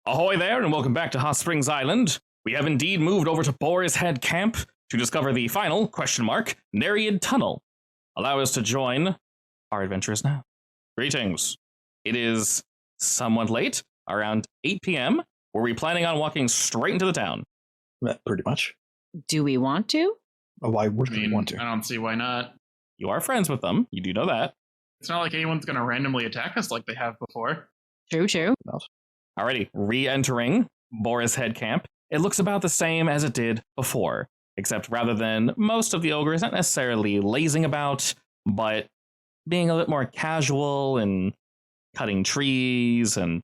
Ahoy there, and welcome back to Hot Springs Island. We have indeed moved over to Boar's Head Camp to discover the final, Nereid Tunnel. Allow us to join our adventurers now. Greetings. It is somewhat late, around 8 p.m. Were we planning on walking straight into the town? Pretty much. Do we want to? Why would we want to? I don't see why not. You are friends with them. You do know that. It's not like anyone's going to randomly attack us like they have before. True. Alrighty, re-entering Boar's Head Camp. It looks about the same as it did before, except rather than most of the ogres, not necessarily lazing about, but being a bit more casual and cutting trees and,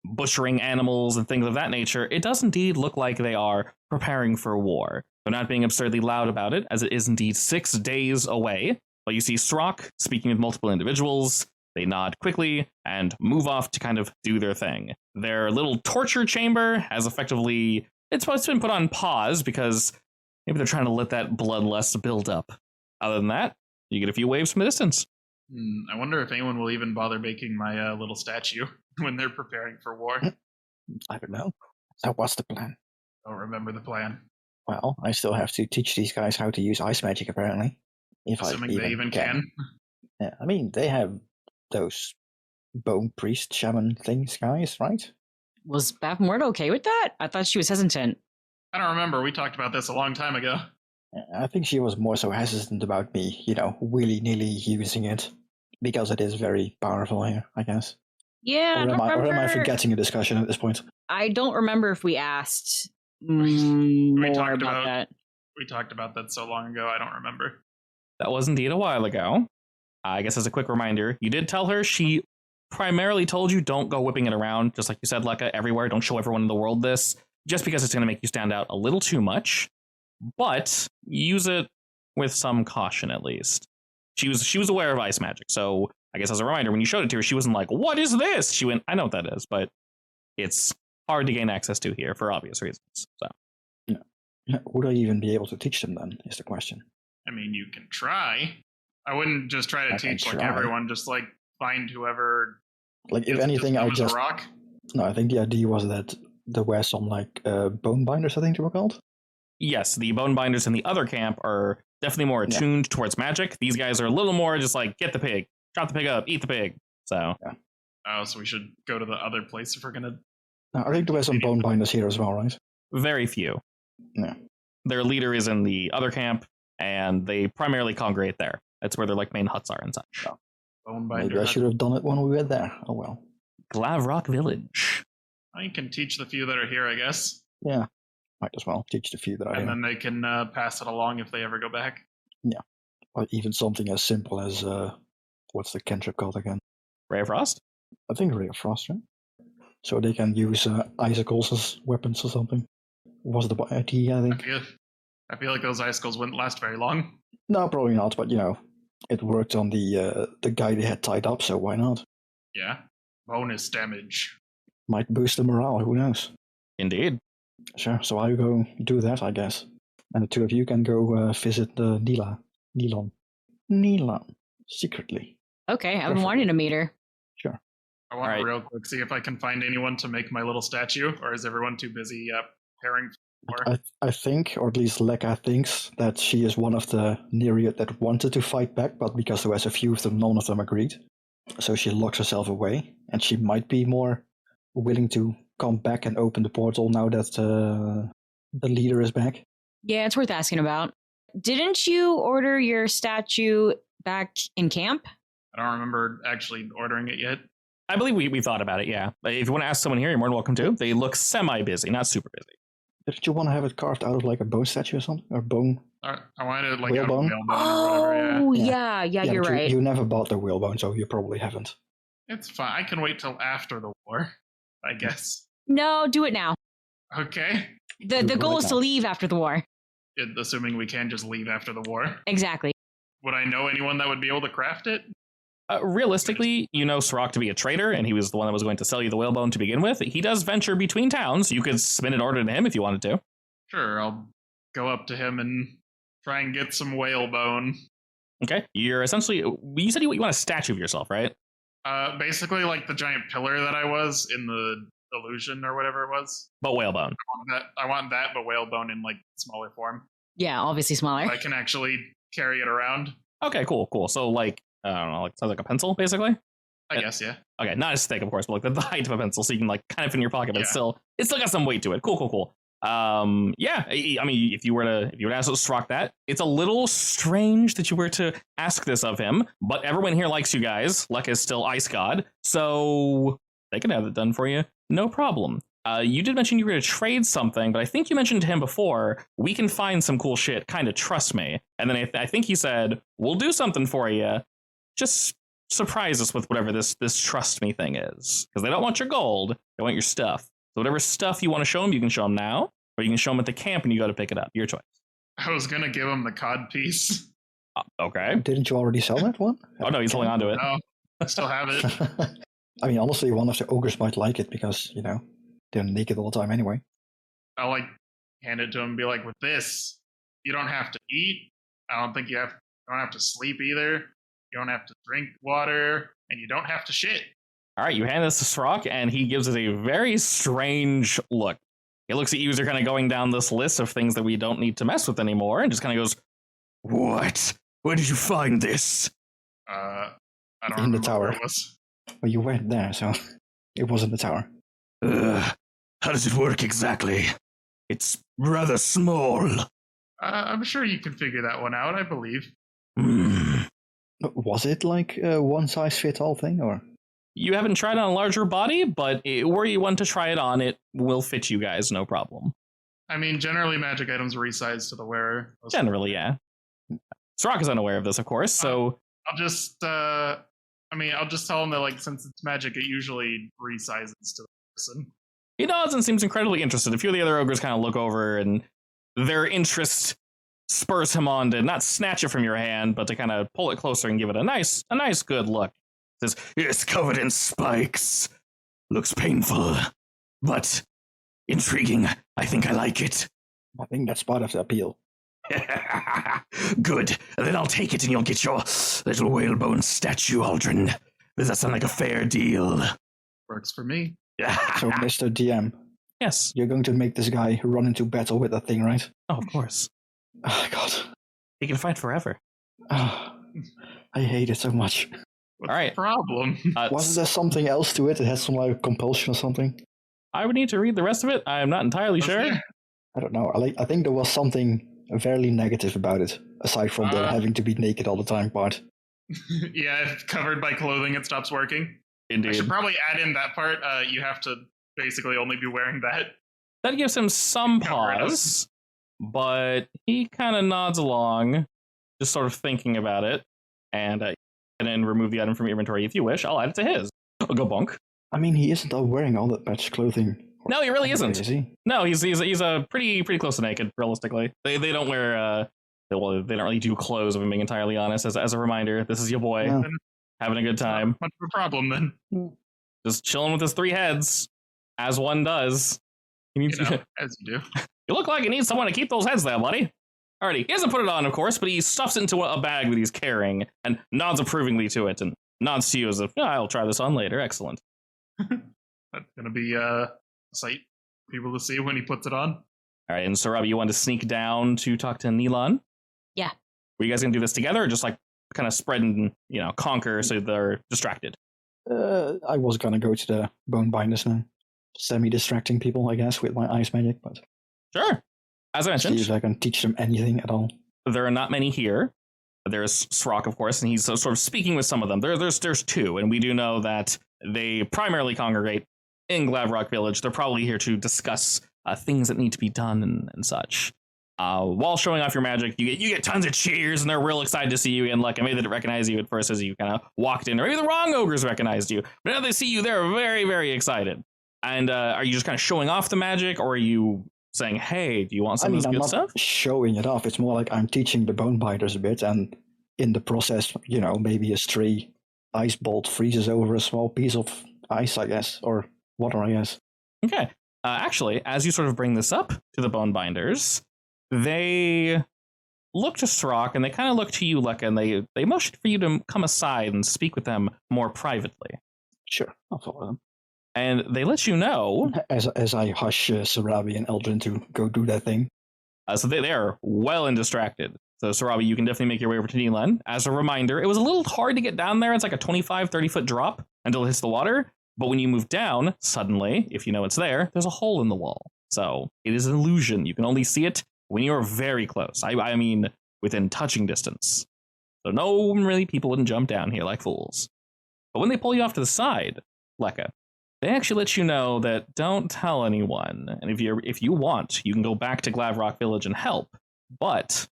butchering animals and things of that nature, it does indeed look like they are preparing for war. They're not being absurdly loud about it, as it is indeed 6 days away. But you see Srock speaking with multiple individuals. They nod quickly and move off to kind of do their thing. Their little torture chamber has effectively, it's been put on pause because maybe they're trying to let that bloodlust build up. Other than that, you get a few waves from a distance. I wonder if anyone will even bother making my little statue when they're preparing for war. I don't know. So what's the plan? Don't remember the plan. Well, I still have to teach these guys how to use ice magic, apparently. Assuming they even can. Yeah, I mean, they have those bone priest shaman things, guys, right? Was Bavmorda okay with that? I thought she was hesitant. I don't remember. We talked about this a long time ago. I think she was more so hesitant about me, willy-nilly using it. Because it is very powerful here, I guess. Yeah, I don't remember. Or am I forgetting a discussion at this point? I don't remember if we asked We more talked about that. We talked about that so long ago, I don't remember. That was indeed a while ago. I guess as a quick reminder, you did tell her she primarily told you don't go whipping it around, just like you said, Lekka, everywhere. Don't show everyone in the world this, just because it's going to make you stand out a little too much. But use it with some caution, at least. She was aware of ice magic, so I guess as a reminder, when you showed it to her, she wasn't like, "What is this?" She went, "I know what that is, but it's hard to gain access to here for obvious reasons." So, would I even be able to teach them then? Is the question. I mean, you can try. I wouldn't just try to teach like everyone. Just like find whoever. Like if anything, I just rock. No, I think the idea was that there were some bone binders, I think they were called. Yes, the bone binders in the other camp are definitely more attuned towards magic. These guys are a little more just like, get the pig, chop the pig up, eat the pig. So, Oh, so we should go to the other place if we're gonna. No, I think there were some bone binders here as well, right? Very few. Yeah. Their leader is in the other camp, and they primarily congregate there. That's where their main huts are and such. Oh. Bone binder. Maybe I should have done it when we were there. Oh well. Glavrock Village. I can teach the few that are here, I guess. Yeah. Might as well teach the few that are here. And then they can pass it along if they ever go back. Yeah. Or even something as simple as, what's the cantrip called again? Ray of Frost? I think Ray of Frost, right? So they can use icicles as weapons or something. Was the idea, I think. I feel like those icicles wouldn't last very long. No, probably not, but it worked on the guy they had tied up, so why not? Yeah. Bonus damage. Might boost the morale, who knows? Indeed. Sure, so I'll go do that, I guess. And the two of you can go visit Nilon, secretly. Okay, I've been wanting to meet her. Sure. I want to real quick see if I can find anyone to make my little statue, or is everyone too busy preparing for? I think, or at least Lekka thinks, that she is one of the Nereid that wanted to fight back, but because there was a few of them, none of them agreed. So she locks herself away, and she might be more willing to come back and open the portal now that the leader is back. Yeah, it's worth asking about. Didn't you order your statue back in camp? I don't remember actually ordering it yet. I believe we thought about it, yeah. If you want to ask someone here, you're more than welcome to. They look semi-busy, not super busy. Did you want to have it carved out of like a bone statue or something? Or bone? I wanted it like whalebone? Oh, yeah, you're right. You never bought the whalebone, so you probably haven't. It's fine. I can wait till after the war, I guess. No, do it now. Okay. The goal is to leave after the war. Assuming we can just leave after the war. Exactly. Would I know anyone that would be able to craft it? Realistically, you know Srock to be a trader, and he was the one that was going to sell you the whalebone to begin with. He does venture between towns. You could submit an order to him if you wanted to. Sure, I'll go up to him and try and get some whalebone. Okay, you're essentially, you said you want a statue of yourself, right? Basically like the giant pillar that I was in the illusion or whatever it was. But whalebone. I want that, but whalebone in like smaller form. Yeah, obviously smaller. I can actually carry it around. Okay, cool. So like, I don't know, like sounds like a pencil, basically. I guess, yeah. Okay, not as thick, of course, but like the height of a pencil, so you can like kind of fit in your pocket, but Yeah. it's still got some weight to it. Cool. Yeah, I mean, if you were to ask Strock that, it's a little strange that you were to ask this of him, but everyone here likes you guys. Lek is still Ice God, so they can have it done for you, no problem. You did mention you were going to trade something, but I think you mentioned to him before, we can find some cool shit, kind of trust me. And then I think he said, we'll do something for you, just surprise us with whatever this trust me thing is. Because they don't want your gold, they want your stuff. So whatever stuff you want to show them, you can show them now, or you can show them at the camp and you go to pick it up. Your choice. I was going to give him the cod piece. Okay. Didn't you already sell that one? Oh no, he's holding on to it. No, I still have it. I mean, honestly, one of the ogres might like it because, they're naked all the time anyway. I'll like hand it to him and be like, with this, you don't have to eat. I don't think you don't have to sleep either. You don't have to drink water, and you don't have to shit. All right, you hand this to Srock, and he gives it a very strange look. He looks at you as you're kind of going down this list of things that we don't need to mess with anymore, and just kind of goes, "What? Where did you find this?" I don't In the remember tower. where it was. Well, you weren't there, so it was in the tower. How does it work exactly? It's rather small. I'm sure you can figure that one out, I believe. Was it like a one-size-fits-all thing, or? You haven't tried on a larger body, but were you want to try it on, it will fit you guys, no problem. I mean, generally magic items resize to the wearer. Generally, yeah. Srock is unaware of this, of course, so... I'll just tell him that, like, since it's magic, it usually resizes to the person. He nods and seems incredibly interested. A few of the other ogres kind of look over, and their interest spurs him on to not snatch it from your hand, but to kind of pull it closer and give it a nice good look. He says, "It's covered in spikes. Looks painful, but intriguing. I think I like it." I think that's part of the appeal. Good. Then I'll take it and you'll get your little whalebone statue, Aldrin. Does that sound like a fair deal? Works for me. So, Mr. DM, Yes. you're going to make this guy run into battle with that thing, right? Oh, of course. Oh, God. He can fight forever. Oh, I hate it so much. What's All right. the problem? Wasn't there something else to it? It had some like compulsion or something? I would need to read the rest of it. I'm not entirely sure. I don't know. I think there was something very negative about it, aside from the having to be naked all the time part. Yeah, if covered by clothing, it stops working. I Indeed. should probably add in that part. You have to basically only be wearing that. That gives him some Cover it up. pause, but he kind of nods along, just sort of thinking about it, and then remove the item from your inventory if you wish. I'll add it to his. I'll go bonk. I mean, he isn't wearing all that much clothing. No, he really isn't. Is he? No, he's a pretty close to naked, realistically. They don't wear they don't really do clothes, if I'm being entirely honest. As a reminder, this is your boy Yeah. having a good time, Not much of a problem then. just chilling with his 3 heads, as one does. He needs As you do. You look like you need someone to keep those heads there, buddy. Alrighty, he hasn't put it on, of course, but he stuffs it into a bag that he's carrying and nods approvingly to it and nods to you as if, I'll try this on later. Excellent. That's gonna be a sight for people to see when he puts it on. All right, and so Robbie, you want to sneak down to talk to Neelan? Yeah. Were you guys gonna do this together, or just like kind of spread and conquer so they're distracted? I was gonna go to the bone binders now. Semi-distracting people, I guess, with my ice magic, but Sure. As I see mentioned, if I can teach them anything at all. there are not many here. There's Srock, of course, and he's sort of speaking with some of them. There's 2, and we do know that they primarily congregate in Glavrock Village. They're probably here to discuss things that need to be done and such. While showing off your magic, you get tons of cheers, and they're real excited to see you again. Like, maybe they didn't recognize you at first as you kind of walked in, or maybe the wrong ogres recognized you. But now they see you, they're very, very excited. And are you just kind of showing off the magic, or are you saying, hey, do you want some of this I'm good not stuff? showing it off. It's more like I'm teaching the bone binders a bit, and in the process, maybe a stray ice bolt freezes over a small piece of ice, I guess, or water, I guess. Okay. Actually, as you sort of bring this up to the bone binders, they look to Srock and they kind of look to you, Leka, and they motion for you to come aside and speak with them more privately. Sure, I'll follow them. And they let you know. As I hush Sarabi and Eldrin to go do that thing. So they are well and distracted. So Sarabi, you can definitely make your way over to Neelan. As a reminder, it was a little hard to get down there. It's like a 25, 30-foot drop until it hits the water. But when you move down, suddenly, if you know it's there, there's a hole in the wall. So it is an illusion. You can only see it when you're very close. I mean, within touching distance. So no really people wouldn't jump down here like fools. But when they pull you off to the side, Lekka, they actually let you know that don't tell anyone. And if you want, you can go back to Glavrock Village and help. But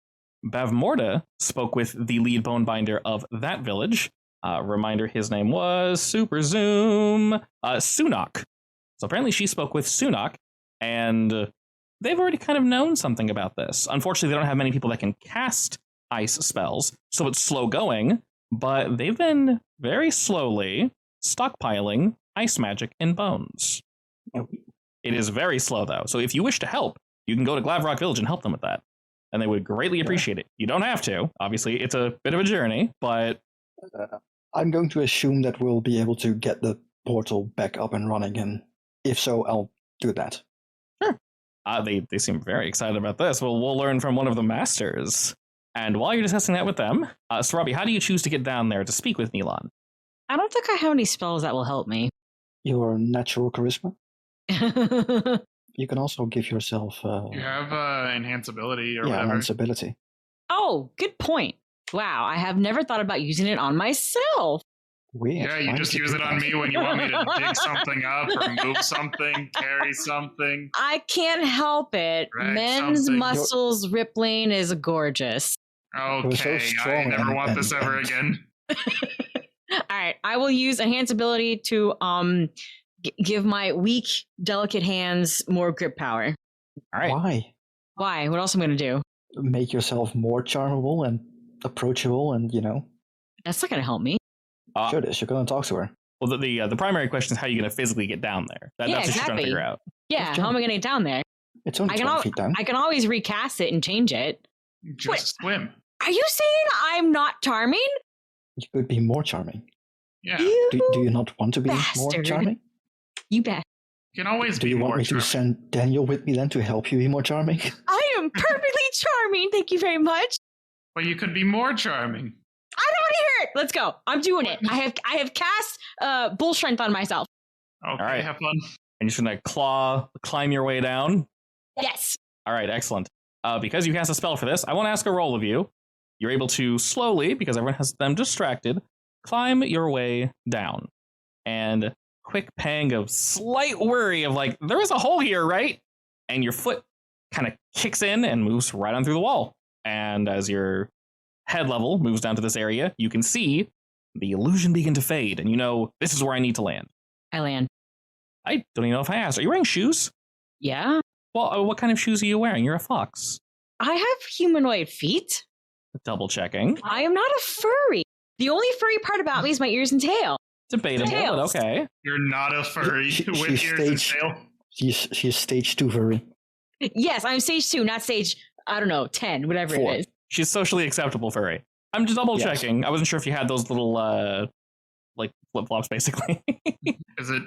Bavmorda spoke with the lead bonebinder of that village. Reminder, his name was Super Zoom Sunak. So apparently she spoke with Sunak, and they've already kind of known something about this. Unfortunately, they don't have many people that can cast ice spells, so it's slow going, but they've been very slowly stockpiling ice magic in bones. It is very slow, though, so if you wish to help, you can go to Glavrock Village and help them with that, and they would greatly appreciate it. You don't have to. Obviously, it's a bit of a journey, but... I'm going to assume that we'll be able to get the portal back up and running, and if so, I'll do that. Sure. They seem very excited about this. Well, we'll learn from one of the masters. And while you're discussing that with them, Sarabi, how do you choose to get down there to speak with Neelan? I don't think I have any spells that will help me. Your natural charisma? You can also give yourself... you have enhance ability or yeah, whatever. enhance ability. Oh, good point. Wow, I have never thought about using it on myself. Weird. Yeah, you Why just would use do it on that? me when you want me to dig something up or move something, carry something. I can't help it. Right, Men's something. muscles rippling is gorgeous. Okay, I strong never want and- this ever and- again. All right, I will use enhance ability to give my weak, delicate hands more grip power. All right. Why? Why? What else am I going to do? Make yourself more charmable and approachable, and That's not going to help me. sure it is. You're going to talk to her. Well, the primary question is how you're going to physically get down there. That's what you're trying to exactly. figure out. Yeah, That's how true. am I going to get down there? It's only I can 20 feet down. I can always recast it and change it. Just Wait. swim. Are you saying I'm not charming? You could be more charming. Yeah, You, Do you not want to be more bastard. charming? you bet. you can always Do be you want more me to charming. send Daniel with me then to help you be more charming? I am perfectly charming. Thank you very much. But you could be more charming. I don't want to hear it. Let's go. I'm doing it. I have cast bull strength on myself. Okay, right. have fun. And you're just going to climb your way down. Yes. All right, excellent. Because you cast a spell for this, I won't ask a roll of you. You're able to slowly, because everyone has them distracted, climb your way down. And quick pang of slight worry of like, there is a hole here, right? And your foot kind of kicks in and moves right on through the wall. And as your head level moves down to this area, you can see the illusion begin to fade. And you know, this is where I need to land. I land. I don't even know if I asked. Are you wearing shoes? Yeah. Well, what kind of shoes are you wearing? You're a fox. I have humanoid feet. Double checking. I am not a furry. The only furry part about me is my ears and tail. Debatable, but Tails. okay. You're not a furry She- with she's ears and staged. tail. She's stage 2 furry. Yes, I'm stage 2, not stage, I don't know, 10, whatever 4. it is. She's socially acceptable furry. I'm just double Yes. checking. I wasn't sure if you had those little like flip flops, basically. Is it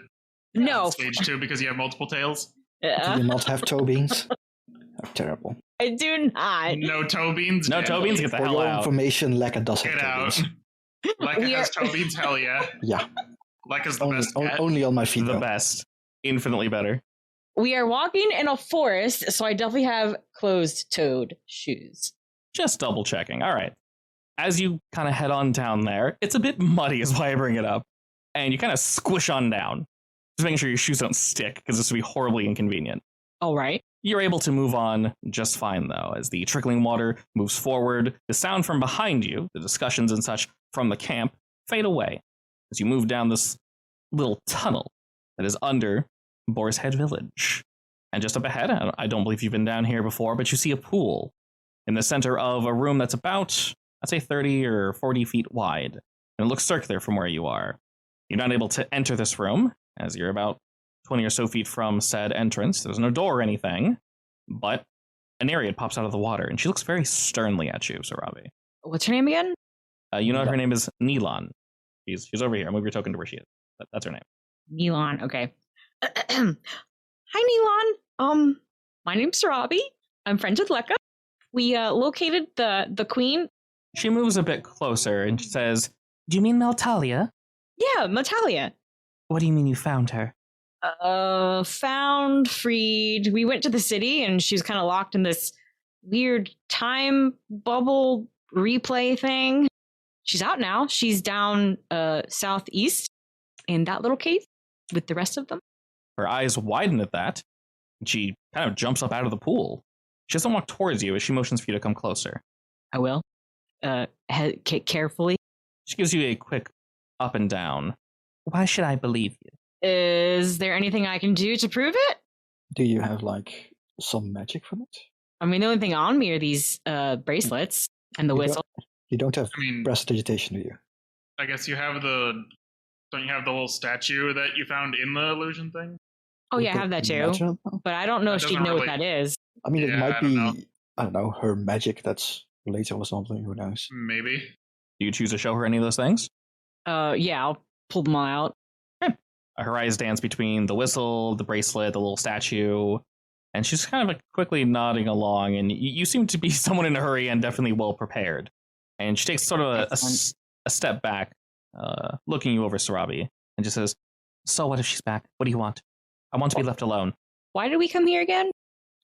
No. stage 2 because you have multiple tails? Do you not have toe beans? How terrible. I do not. No toe beans? No Damn. toe beans. Get the For hell your out. information, Lekka does have Get toe out. beans. Lekka We has are- toe beans? Hell yeah. Yeah, Lekka's the only, best cat. only on my feet The though. best. Infinitely better. We are walking in a forest, so I definitely have closed-toed shoes. Just double checking. All right. As you kind of head on down there, it's a bit muddy, is why I bring it up. And you kind of squish on down. Just making sure your shoes don't stick, because this would be horribly inconvenient. All right. You're able to move on just fine, though, as the trickling water moves forward. The sound from behind you, the discussions and such from the camp, fade away as you move down this little tunnel that is under Boar's Head Village. And just up ahead, I don't believe you've been down here before, but you see a pool in the center of a room that's about, I'd say 30 or 40 feet wide. And it looks circular from where you are. You're not able to enter this room, as you're about 20 or so feet from said entrance. There's no door or anything, but a Nereid pops out of the water, and she looks very sternly at you, Sarabi. What's her name again? You know her name is Neelan. She's over here. Move your token to where she is. That's her name. Neelon. Okay. Hi, Neelon. My name's Robbie. I'm friends with Lekka. We located the queen. She moves a bit closer and says, "Do you mean Meltalia? Yeah, Metalia. What do you mean you found her?" Found, freed. We went to the city and she was kind of locked in this weird time bubble replay thing. She's out now. She's down southeast in that little cave with the rest of them. Her eyes widen at that, and she kind of jumps up out of the pool. She doesn't walk towards you as she motions for you to come closer. I will. Carefully. She gives you a quick up and down. Why should I believe you? Is there anything I can do to prove it? Do you have like some magic from it? I mean, the only thing on me are these bracelets and the You whistle. You don't have I mean, prestidigitation, do you? I guess you have don't you have the little statue that you found in the illusion thing? Oh With yeah, I the have that too. natural- But I don't know if That she'd doesn't know what really- that is. I mean, it Yeah, might I don't be, know. I don't know, her magic that's later or something, who knows? Maybe. Do you choose to show her any of those things? Yeah, I'll pull them all out. Her eyes dance between the whistle, the bracelet, the little statue, and she's kind of like quickly nodding along, and you seem to be someone in a hurry and definitely well prepared. And she takes sort of a step back, looking you over, Sarabi, and just says, "So what if she's back? What do you want? I want to be left alone." Why did we come here again?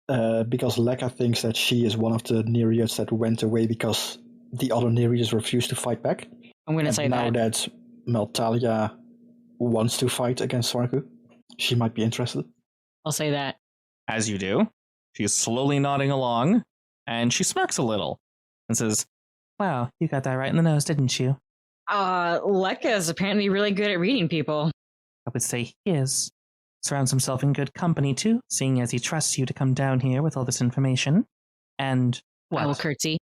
Because Lekka thinks that she is one of the Nereids that went away because the other Nereids refused to fight back. I'm gonna And say now that. that Meltalia wants to fight against Svarku, she might be interested. I'll say that. As you do, she's slowly nodding along, and she smirks a little and says, "Wow, you got that right in the nose, didn't you?" Lekka is apparently really good at reading people. I would say he is. Surrounds himself in good company, too, seeing as he trusts you to come down here with all this information. And I will what? curtsy.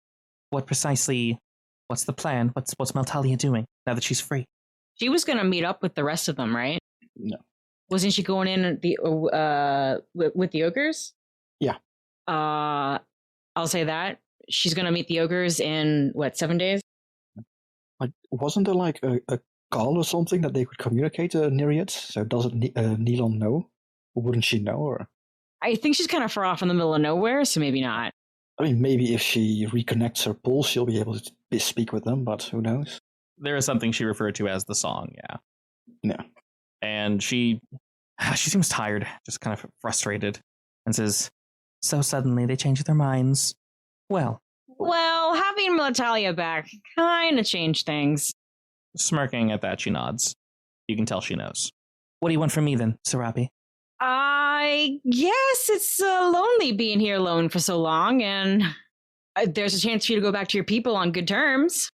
What precisely? What's the plan? What's Meltalia doing now that she's free? She was gonna meet up with the rest of them, right? No. Wasn't she going in the with the ogres? Yeah. I'll say that she's gonna meet the ogres in what 7 days? Like, wasn't there like a call or something that they could communicate to Nereids? So doesn't Neelon know? Or wouldn't she know? Or I think she's kind of far off in the middle of nowhere, so maybe not. I mean, maybe if she reconnects her pulse, she'll be able to speak with them, but who knows? There is something she referred to as the song, yeah. Yeah. And she seems tired, just kind of frustrated, and says, "So suddenly they changed their minds. Well," Well, having Meltalia back kind of changed things. smirking at that, she nods. You can tell she knows. "What do you want from me then, Sarabi?" I guess it's lonely being here alone for so long, and there's a chance for you to go back to your people on good terms.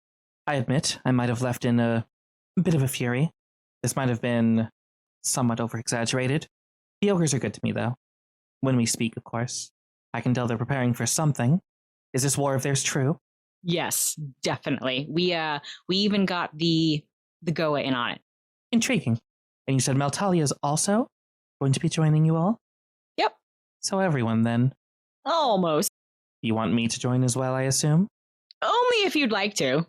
I admit I might have left in a bit of a fury. This might have been somewhat over-exaggerated. The ogres are good to me, though. When we speak, of course. I can tell they're preparing for something. Is this war of theirs true? Yes, definitely. We even got the Goa in on it. Intriguing. And you said Meltalia is also going to be joining you all? Yep. So everyone, then. Almost. You want me to join as well, I assume? Only if you'd like to.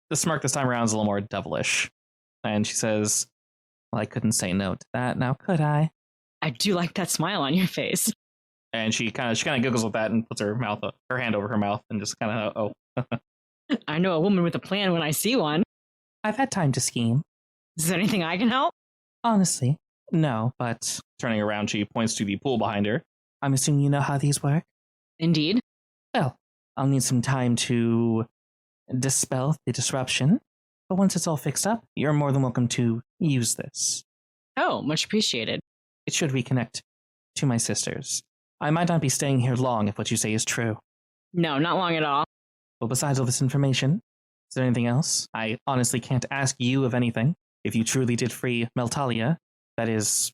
The smirk this time around is a little more devilish. And she says, "Well, I couldn't say no to that, now could I?" I do like that smile on your face. And she kind of giggles with that and puts her hand over her mouth and just kind of, I know a woman with a plan when I see one. I've had time to scheme. Is there anything I can help? Honestly, no, but turning around, she points to the pool behind her. I'm assuming you know how these work? Indeed. Well, I'll need some time to dispel the disruption, but once it's all fixed up, you're more than welcome to use this. Oh, much appreciated. It should reconnect to my sisters. I might not be staying here long if what you say is true. No, not long at all. Well, besides all this information, is there anything else? I honestly can't ask you of anything. If you truly did free Meltalia, that is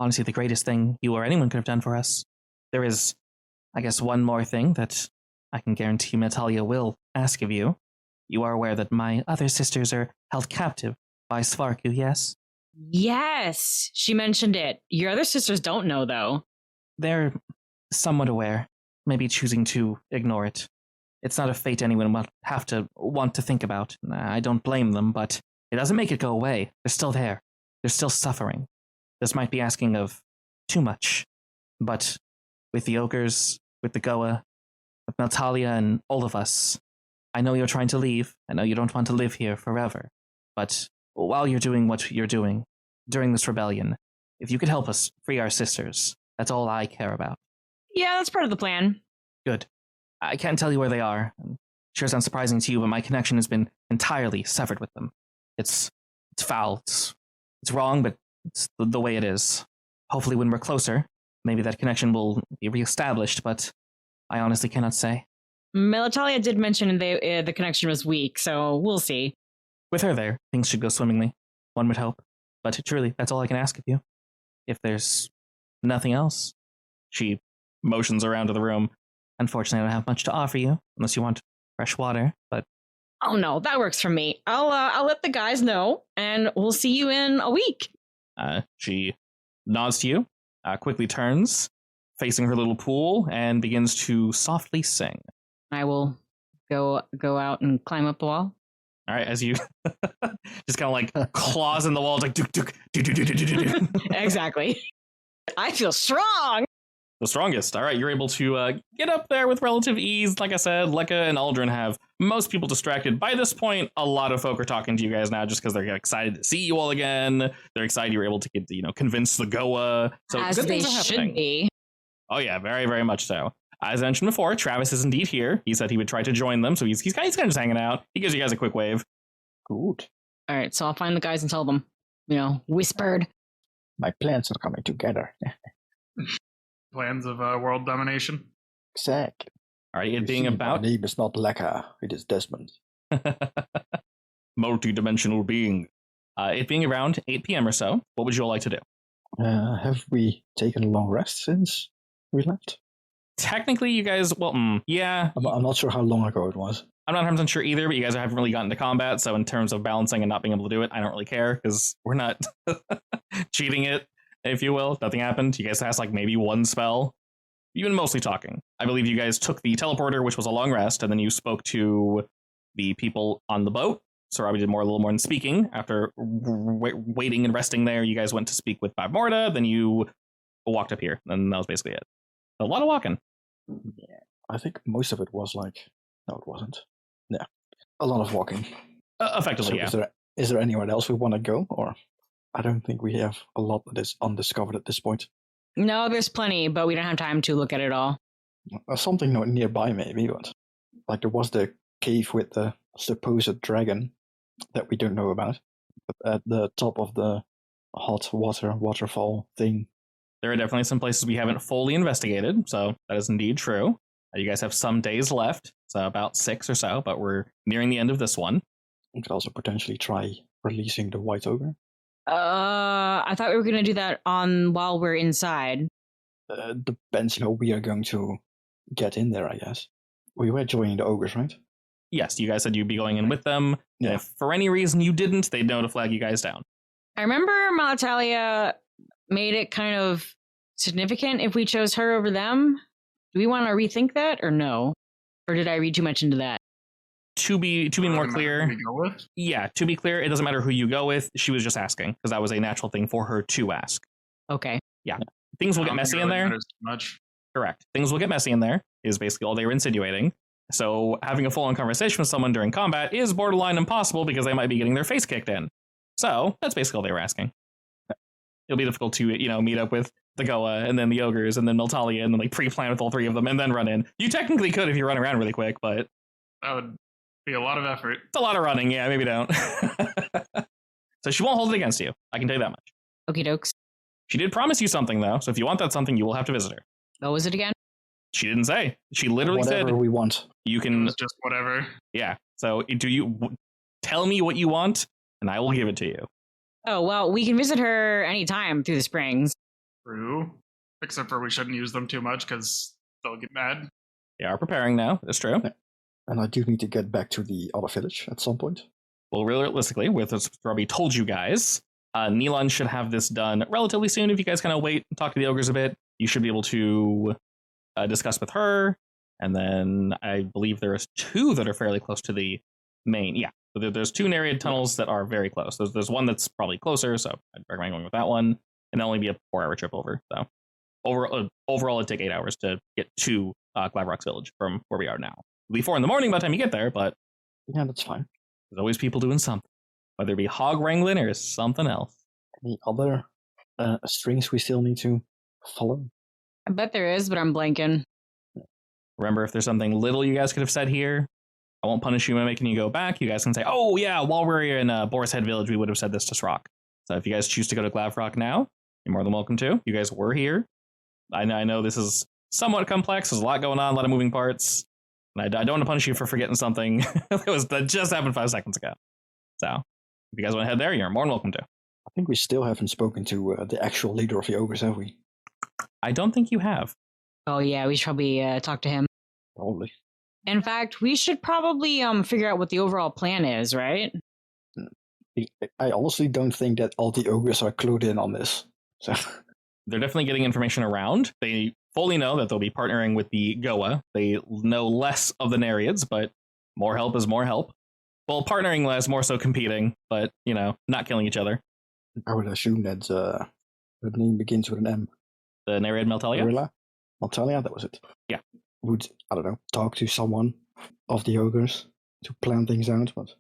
honestly the greatest thing you or anyone could have done for us. There is, I guess, one more thing that I can guarantee Meltalia will ask of you. You are aware that my other sisters are held captive by Svarku, yes? Yes, she mentioned it. Your other sisters don't know, though. They're somewhat aware, maybe choosing to ignore it. It's not a fate anyone will have to want to think about. I don't blame them, but it doesn't make it go away. They're still there. They're still suffering. this might be asking of too much, but with the ogres, with the Goa, with Natalia and all of us, I know you're trying to leave. I know you don't want to live here forever. But while you're doing what you're doing during this rebellion, if you could help us free our sisters, that's all I care about. Yeah, that's part of the plan. Good. I can't tell you where they are. Sure sounds surprising to you, but my connection has been entirely severed with them. It's foul. It's wrong, but it's the way it is. Hopefully when we're closer, maybe that connection will be reestablished, but I honestly cannot say. Melitalia did mention the connection was weak, so we'll see. With her there, things should go swimmingly, one would hope. But truly, that's all I can ask of you. If there's nothing else. She motions around to the room. Unfortunately, I don't have much to offer you, unless you want fresh water, but... Oh no, that works for me. I'll let the guys know, and we'll see you in a week. She nods to you, quickly turns, facing her little pool, and begins to softly sing. I will go out and climb up the wall. All right, as you just kind of like claws in the walls, like duk duk duk duk duk duk duk. Exactly. I feel strong. The strongest. All right, you're able to get up there with relative ease. Like I said, Lekka and Aldrin have most people distracted. By this point, a lot of folk are talking to you guys now just because they're excited to see you all again. They're excited you were able to get, convince the Goa. So as good they things are happening. should be. Oh yeah, very, very much so. As I mentioned before, Travis is indeed here. He said he would try to join them, so he's kind of just hanging out. He gives you guys a quick wave. Good. All right, so I'll find the guys and tell them, whispered. My plans are coming together. Plans of world domination. Exactly. All right, it being about... My name is not Lekka, it is Desmond. Multi-dimensional being. It being around 8 p.m. or so, what would you all like to do? Have we taken a long rest since we left? Technically, you guys, yeah. I'm not sure how long ago it was. I'm not 100% sure either, but you guys haven't really gotten to combat, so in terms of balancing and not being able to do it, I don't really care, because we're not cheating it, if you will. Nothing happened. You guys asked maybe one spell. You've been mostly talking. I believe you guys took the teleporter, which was a long rest, and then you spoke to the people on the boat. So Robbie did a little more than speaking. After waiting and resting there, you guys went to speak with Bob Morta, then you walked up here, and that was basically it. A lot of walking. Yeah, I think most of it was no, it wasn't. Yeah, a lot of walking. Effectively, so yeah. Is there anywhere else we want to go, or I don't think we have a lot that is undiscovered at this point. No, there's plenty, but we don't have time to look at it all. Something nearby, maybe, but there was the cave with the supposed dragon that we don't know about, but at the top of the hot waterfall thing. There are definitely some places we haven't fully investigated, so that is indeed true. You guys have some days left, so about 6 or so, but we're nearing the end of this one. We could also potentially try releasing the white ogre. I thought we were going to do that while we're inside. Depends how we are going to get in there, I guess. We were joining the ogres, right? Yes, you guys said you'd be going in with them. Yeah. If for any reason you didn't, they'd know to flag you guys down. I remember Malatalia made it kind of significant if we chose her over them. Do we want to rethink that or no? Or did I read too much into that? To be more clear, We go with? yeah, to be clear, it doesn't matter who you go with. She was just asking because that was a natural thing for her to ask. Okay. Yeah. Things will get messy in there. Much. Correct. Things will get messy in there is basically all they were insinuating. So having a full-on conversation with someone during combat is borderline impossible because they might be getting their face kicked in. So that's basically all they were asking. It'll be difficult to, meet up with the Goa and then the ogres and then Natalia and then pre-plan with all 3 of them and then run in. You technically could if you run around really quick, but That would be a lot of effort. it's a lot of running. Yeah, maybe don't. So she won't hold it against you. I can tell you that much. Okie dokes. She did promise you something though, so if you want that something, you will have to visit her. What was it again? She didn't say. She literally Whatever said we want. you It can. was just whatever. Yeah. So do you tell me what you want, and I will give it to you. Oh, well, we can visit her anytime through the springs. True. Except for we shouldn't use them too much because they'll get mad. They are preparing now. That's true. And I do need to get back to the other village at some point. Well, realistically, with what Robbie told you guys, Neelan should have this done relatively soon. If you guys kind of wait and talk to the ogres a bit, you should be able to discuss with her. And then I believe there's 2 that are fairly close to the main. Yeah, so there's 2 Nereid tunnels that are very close. There's one that's probably closer, so I'd recommend going with that one. and only be a 4-hour trip over. So overall, it'd take 8 hours to get to Glavrock's village from where we are now. It'll be 4 in the morning by the time you get there, but Yeah, that's fine. there's always people doing something, whether it be hog wrangling or something else. Any other strings we still need to follow? I bet there is, but I'm blanking. Remember, if there's something little you guys could have said here, I won't punish you by making you go back. You guys can say, oh yeah, while we're in Boris Head Village, we would have said this to Srock. So if you guys choose to go to Glavrock now, you're more than welcome to. You guys were here. I know this is somewhat complex. There's a lot going on, a lot of moving parts. And I don't want to punish you for forgetting something that just happened 5 seconds ago. So if you guys want to head there, you're more than welcome to. I think we still haven't spoken to the actual leader of the ogres, have we? I don't think you have. Oh yeah, we should probably talk to him. Probably. In fact, we should probably figure out what the overall plan is, right? I honestly don't think that all the ogres are clued in on this. So They're definitely getting information around. They fully know that they'll be partnering with the Goa. They know less of the Nereids, but more help is more help. Well, partnering less, more so competing, but, not killing each other. I would assume that the name begins with an M. The Nereid Meltelia? Gorilla? Maltalia, that was it. Yeah. Would, I don't know, talk to someone of the ogres to plan things out, but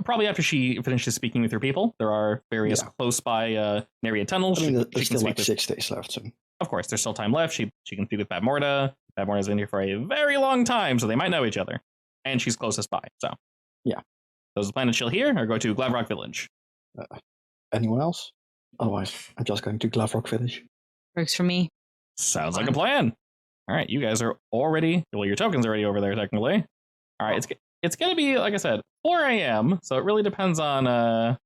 Probably after she finishes speaking with her people. There are various close by Nereid tunnels. I mean, She there's can still like speak 6 days left, so Of course, there's still time left. She can speak with Bad Morta's been here for a very long time, so they might know each other. And she's closest by, so. Yeah. So is the plan to chill here or go to Glavrock Village? anyone else? Otherwise, I'm just going to Glavrock Village. Works for me. Sounds like a plan. All right, you guys are already, well, your token's already over there, technically. All right, it's going to be, like I said, 4 a.m., so it really depends on...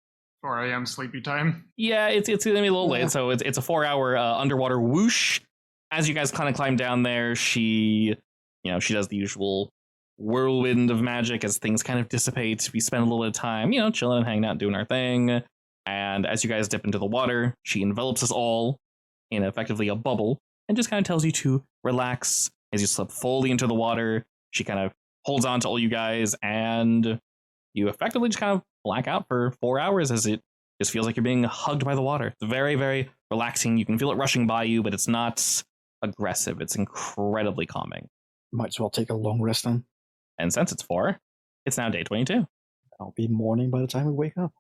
4 a.m. sleepy time. Yeah, it's going to be a little Yeah. late, so it's a 4-hour underwater whoosh. As you guys kind of climb down there, she does the usual whirlwind of magic as things kind of dissipate. We spend a little bit of time, chilling and hanging out, doing our thing. And as you guys dip into the water, she envelops us all in effectively a bubble and just kind of tells you to relax as you slip fully into the water. She kind of holds on to all you guys, and you effectively just kind of black out for 4 hours as it just feels like you're being hugged by the water. It's very, very relaxing. You can feel it rushing by you, but it's not aggressive. It's incredibly calming. Might as well take a long rest then. And since it's 4, it's now day 22. I'll be morning by the time we wake up.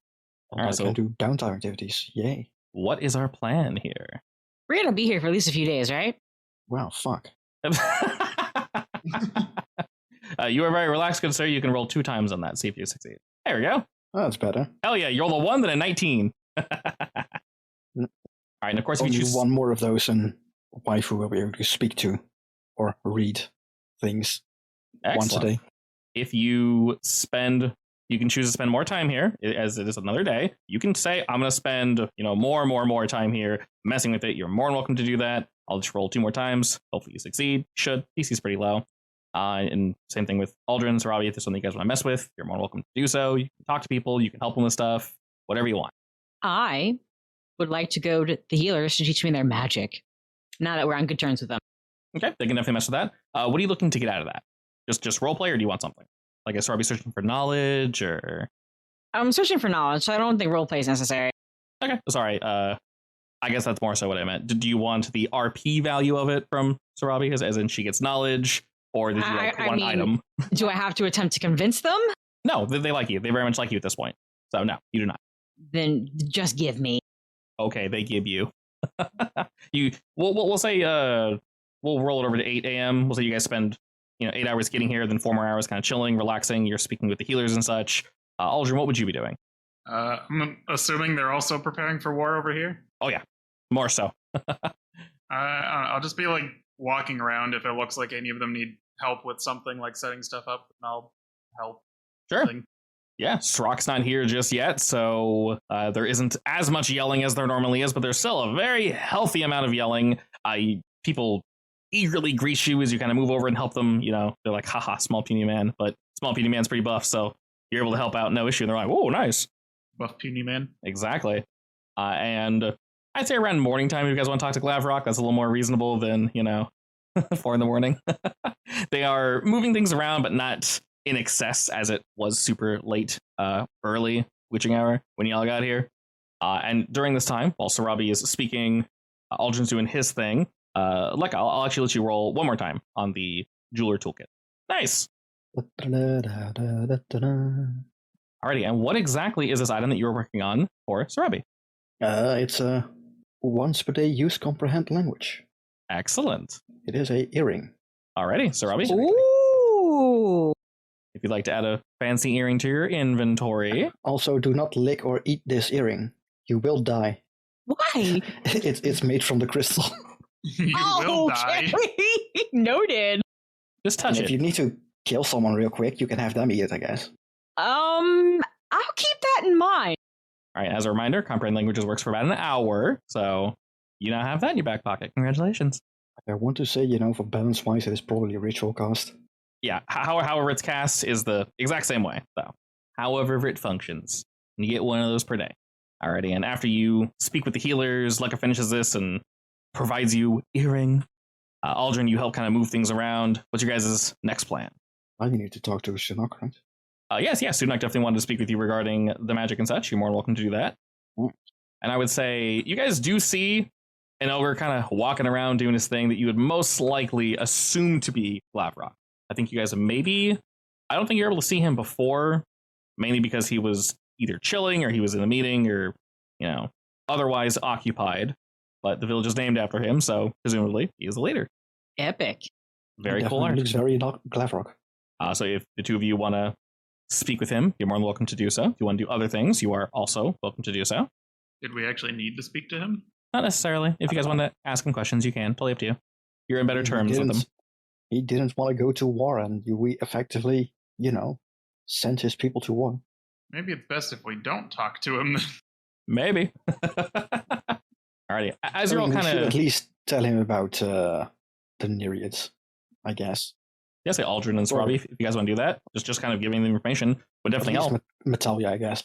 All right, I so can do downtime activities. Yay. what is our plan here? We're gonna be here for at least a few days, right? Wow, fuck. You are very relaxed, good sir. You can roll 2 times on that, see if you succeed. There we go. Oh, that's better. Hell yeah, you roll a 1, then a 19. All right, and of course, if Only you choose... one more of those and waifu will be able to speak to or read things once a Excellent. day. If you can choose to spend more time here, as it is another day. You can say, I'm going to spend, more time here messing with it. You're more than welcome to do that. I'll just roll 2 more times. Hopefully you succeed. Should. DC's pretty low. And same thing with Aldrin, Sarabi. If there's something you guys want to mess with, you're more than welcome to do so. You can talk to people. You can help them with stuff. Whatever you want. I would like to go to the healers to teach me their magic. Now that we're on good terms with them. Okay, they can definitely mess with that. What are you looking to get out of that? Just roleplay, or do you want something? Like, is Sarabi searching for knowledge, or... I'm searching for knowledge, so I don't think roleplay is necessary. Okay, sorry. I guess that's more so what I meant. Do you want the RP value of it from Sarabi, as in she gets knowledge, or did you want an item? Do I have to attempt to convince them? No, they like you. They very much like you at this point. So no, you do not. Then just give me. Okay, they give you. We'll say we'll roll it over to 8 a.m. We'll say you guys spend 8 hours getting here, then 4 more hours kind of chilling, relaxing. You're speaking with the healers and such. Aldrin, what would you be doing? I'm assuming they're also preparing for war over here. Oh yeah, more so. I'll just be like walking around. If it looks like any of them need help with something like setting stuff up, I'll help. Sure. Thing. Yeah, Srock's not here just yet, so there isn't as much yelling as there normally is, but there's still a very healthy amount of yelling. People eagerly greet you as you kind of move over and help them. They're like, haha, small puny man, but small puny man's pretty buff, so you're able to help out, no issue. And they're like, whoa, nice. Buff puny man. Exactly. And I'd say around morning time, if you guys want to talk to Glavrock, that's a little more reasonable than, 4 in the morning. They are moving things around, but not in excess as it was super late, early witching hour when y'all got here. And during this time, while Sarabi is speaking, Aldrin's doing his thing. I'll actually let you roll one more time on the jeweler toolkit. Nice. Alrighty, and what exactly is this item that you were working on for Sarabi? It's a once per day use comprehend language. Excellent. It is a earring. Alrighty, Sarabi. Ooh. If you'd like to add a fancy earring to your inventory. Also, do not lick or eat this earring. You will die. Why? It's made from the crystal. You will die. Noted. Just touch If it. you need to kill someone real quick, you can have them eat it, I guess. I'll keep that in mind. All right, as a reminder, comprehend languages works for about an hour, so you now have that in your back pocket. Congratulations. I want to say, for balance-wise, it is probably a ritual cast. Yeah, however it's cast is the exact same way, so however it functions. And you get one of those per day. Alrighty, and after you speak with the healers, Lekka finishes this and provides you earring. Aldrin, you help kind of move things around. What's your guys' next plan? I need to talk to Shinnok, right? Yes, Sunak definitely wanted to speak with you regarding the magic and such. You're more than welcome to do that. And I would say you guys do see an ogre kind of walking around doing his thing that you would most likely assume to be Glavrock. I think you guys I don't think you're able to see him before, mainly because he was either chilling or he was in a meeting or, otherwise occupied. But the village is named after him, so presumably he is the leader. Epic. Very He cool definitely art. looks very not Glavrock. So if the two of you want to speak with him, you're more than welcome to do so. If you want to do other things, you are also welcome to do so. Did we actually need to speak to him? Not necessarily. If you guys want to ask him questions, you can. Totally up to you. You're in better terms with him. He didn't want to go to war, and we effectively, sent his people to war. Maybe it's best if we don't talk to him. Maybe. Alrighty. As you're all We kind should of... at least tell him about the Nereids, I guess. Yeah, say Aldrin and Sarabi, if you guys want to do that. Just kind of giving the information would definitely help. Metalia, I guess,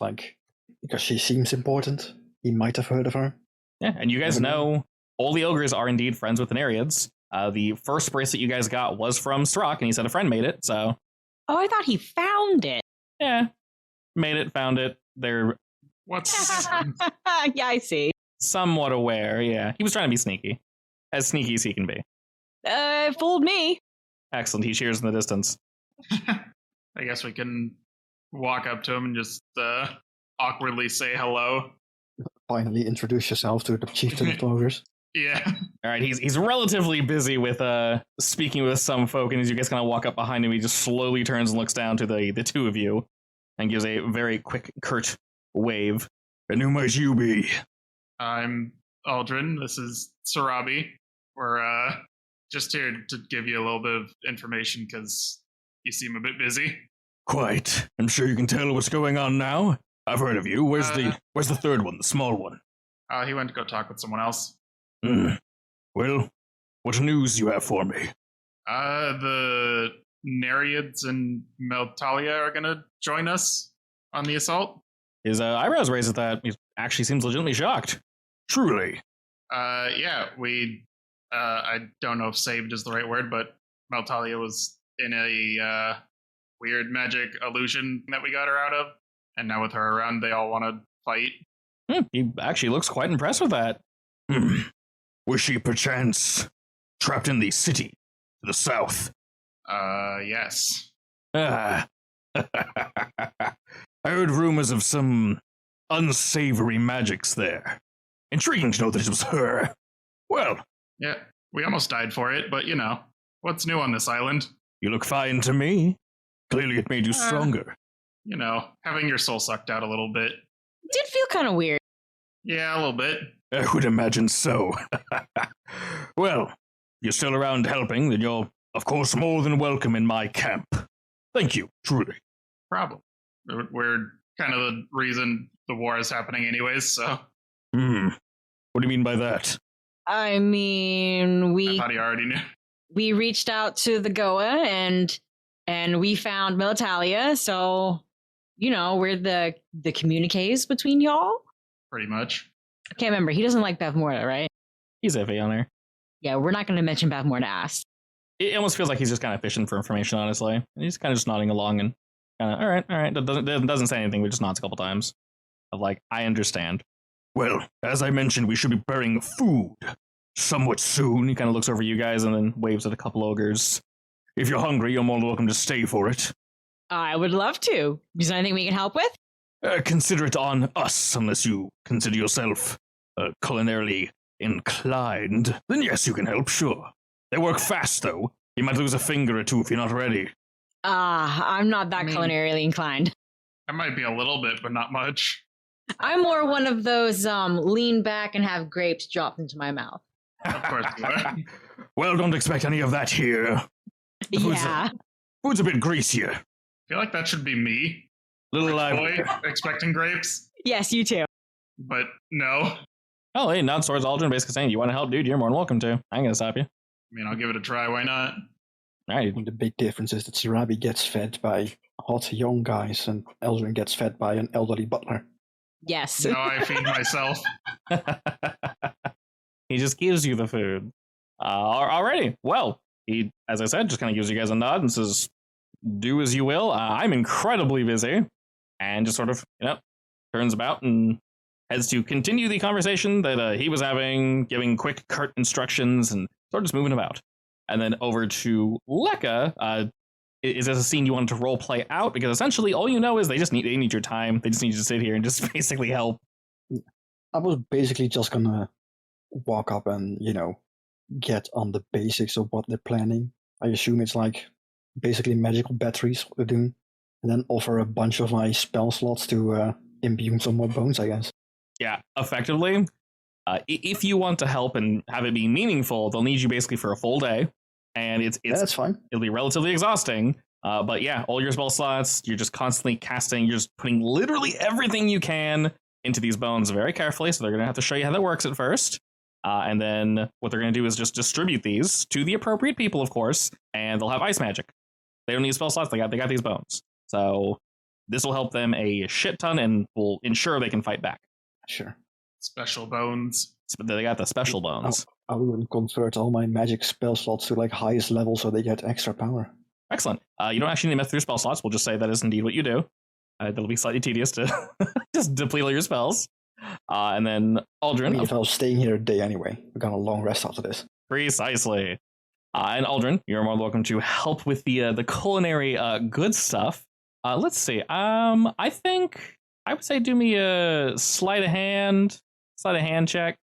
because she seems important. He might have heard of her. Yeah, and you guys know all the ogres are indeed friends with the Nereids. The first bracelet you guys got was from Strzok, and he said a friend made it, so... Oh, I thought he found it. Yeah. Made it, found it. They're What's Yeah, I see. somewhat aware, yeah. He was trying to be sneaky. As sneaky as he can be. Fooled me. Excellent, he cheers in the distance. I guess we can walk up to him and just awkwardly say hello. Finally introduce yourself to the chieftain of the ogres. Yeah. Alright, he's relatively busy with speaking with some folk, and as you guys kind of walk up behind him, he just slowly turns and looks down to the two of you, and gives a very quick, curt wave. And who might you be? I'm Aldrin. This is Sarabi. We're just here to give you a little bit of information because you seem a bit busy. Quite. I'm sure you can tell what's going on now. I've heard of you. Where's the third one, the small one? He went to go talk with someone else. Well, what news you have for me? The Nereids and Meltalia are gonna join us on the assault. His eyebrows raised at that. He actually seems legitimately shocked. Truly. Yeah, we, I don't know if saved is the right word, but Meltalia was in a, weird magic illusion that we got her out of, and now with her around, they all want to fight. He actually looks quite impressed with that. Was she perchance trapped in the city to the south? Yes. I heard rumors of some unsavory magics there. Intriguing to know that it was her. Well. Yeah, we almost died for it, but what's new on this island? You look fine to me. Clearly it made you stronger. Having your soul sucked out a little bit. It did feel kind of weird. Yeah, a little bit. I would imagine so. Well, you're still around helping, then you're, of course, more than welcome in my camp. Thank you, truly. Problem. We're kind of the reason the war is happening anyways, so... What do you mean by that? I mean, I thought he already knew. we reached out to the Goa and we found Meltalia, so we're the communiques between y'all. Pretty much. I can't remember. He doesn't like Beth Morta, right? He's iffy on her. Yeah, we're not going to mention Beth Morta asked. It almost feels like he's just kind of fishing for information, honestly. And he's kind of just nodding along and kind of, all right. Doesn't say anything, but just nods a couple times. Of like, I understand. Well, as I mentioned, we should be preparing food somewhat soon. He kind of looks over you guys and then waves at a couple ogres. If you're hungry, you're more than welcome to stay for it. I would love to. Is there anything we can help with? Consider it on us, unless you consider yourself culinarily inclined. Then yes, you can help, sure. They work fast, though. You might lose a finger or two if you're not ready. I'm not that culinarily inclined. I might be a little bit, but not much. I'm more one of those lean back and have grapes dropped into my mouth. Of course you are. Well, don't expect any of that here. Yeah. Food's a bit greasier. I feel like that should be me. Little Boy, expecting grapes, Yes, you too. but no. Oh, hey, nod towards Aldrin, basically saying, you want to help, dude? You're more than welcome to. I ain't gonna stop you. I mean, I'll give it a try. Why not? All right. The big difference is that Sirabi gets fed by hot young guys and Eldrin gets fed by an elderly butler. Yes. Now I feed myself. He just gives you the food. Alrighty. Well, he, as I said, just kind of gives you guys a nod and says, do as you will. I'm incredibly busy. And just sort of, turns about and heads to continue the conversation that he was having, giving quick, curt instructions and sort of just moving about. And then over to Lekka. Is this a scene you wanted to role play out? Because essentially all you know is they need your time. They just need you to sit here and just basically help. I was basically just gonna walk up and, get on the basics of what they're planning. I assume it's like basically magical batteries what they're doing. And then offer a bunch of my spell slots to imbue some more bones, I guess. Yeah, effectively. If you want to help and have it be meaningful, they'll need you basically for a full day. And That's fine. It'll be relatively exhausting. But yeah, all your spell slots, you're just constantly casting, you're just putting literally everything you can into these bones very carefully. So they're going to have to show you how that works at first. And then what they're going to do is just distribute these to the appropriate people, of course, and they'll have ice magic. They don't need spell slots, they got these bones. So this will help them a shit ton and will ensure they can fight back. Sure. Special bones. They got the special bones. I will convert all my magic spell slots to like highest level so they get extra power. Excellent. You don't actually need to mess through spell slots. We'll just say that is indeed what you do. That'll be slightly tedious to just deplete all your spells. And then Aldrin. I mean, if I was staying here a day anyway, we're gonna long rest after this. Precisely. And Aldrin, you're more than welcome to help with the culinary good stuff. Let's see. I think I would say do me a sleight of hand check,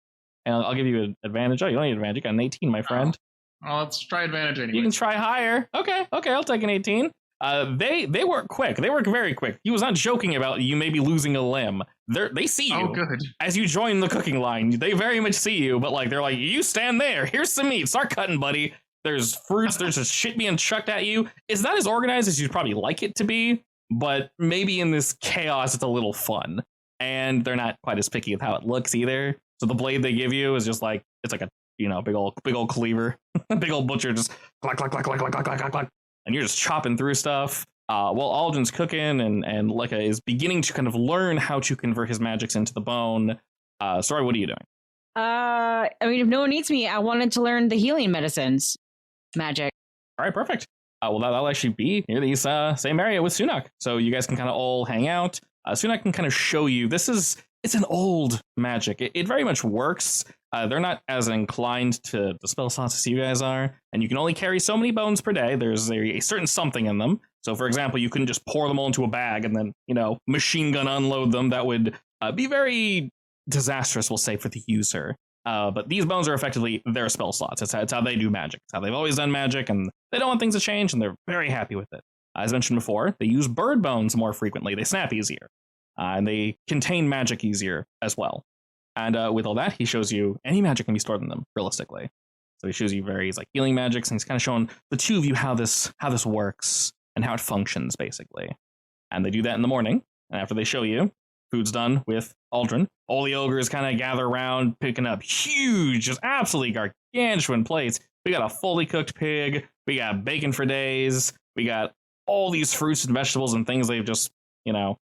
and I'll give you an advantage. Oh, you don't need advantage. You got an 18, my friend. Well, let's try advantage anyway. You can try higher. Okay, I'll take an 18. They work quick. They work very quick. He was not joking about you maybe losing a limb. They see you. Oh, good. As you join the cooking line. They very much see you, but they're like, you stand there. Here's some meat. Start cutting, buddy. There's fruits. There's just shit being chucked at you. It's not as organized as you'd probably like it to be, but maybe in this chaos, it's a little fun. And they're not quite as picky with how it looks either. So the blade they give you is just it's like a big old cleaver, big old butcher, just clack clack clack clack clack clack clack clack, and you're just chopping through stuff. While Aldrin's cooking and Lekka is beginning to kind of learn how to convert his magics into the bone. Sorry, what are you doing? I mean, if no one needs me, I wanted to learn the healing medicines magic. All right, perfect. Well, that'll actually be near the same area with Sunak, so you guys can kind of all hang out. Sunak can kind of show you. It's an old magic. It very much works. They're not as inclined to the spell slots as you guys are, and you can only carry so many bones per day. There's a certain something in them. So, for example, you couldn't just pour them all into a bag and then, machine gun unload them. That would be very disastrous, we'll say, for the user. But these bones are effectively their spell slots. It's how they do magic. It's how they've always done magic, and they don't want things to change, and they're very happy with it. As mentioned before, they use bird bones more frequently. They snap easier, and they contain magic easier as well. And with all that, he shows you any magic can be stored in them, realistically. So he shows you various healing magics, and he's kind of showing the two of you how this works and how it functions, basically. And they do that in the morning, and after they show you, food's done with Aldrin. All the ogres kind of gather around, picking up huge, just absolutely gargantuan plates. We got a fully cooked pig. We got bacon for days. We got all these fruits and vegetables and things they've just,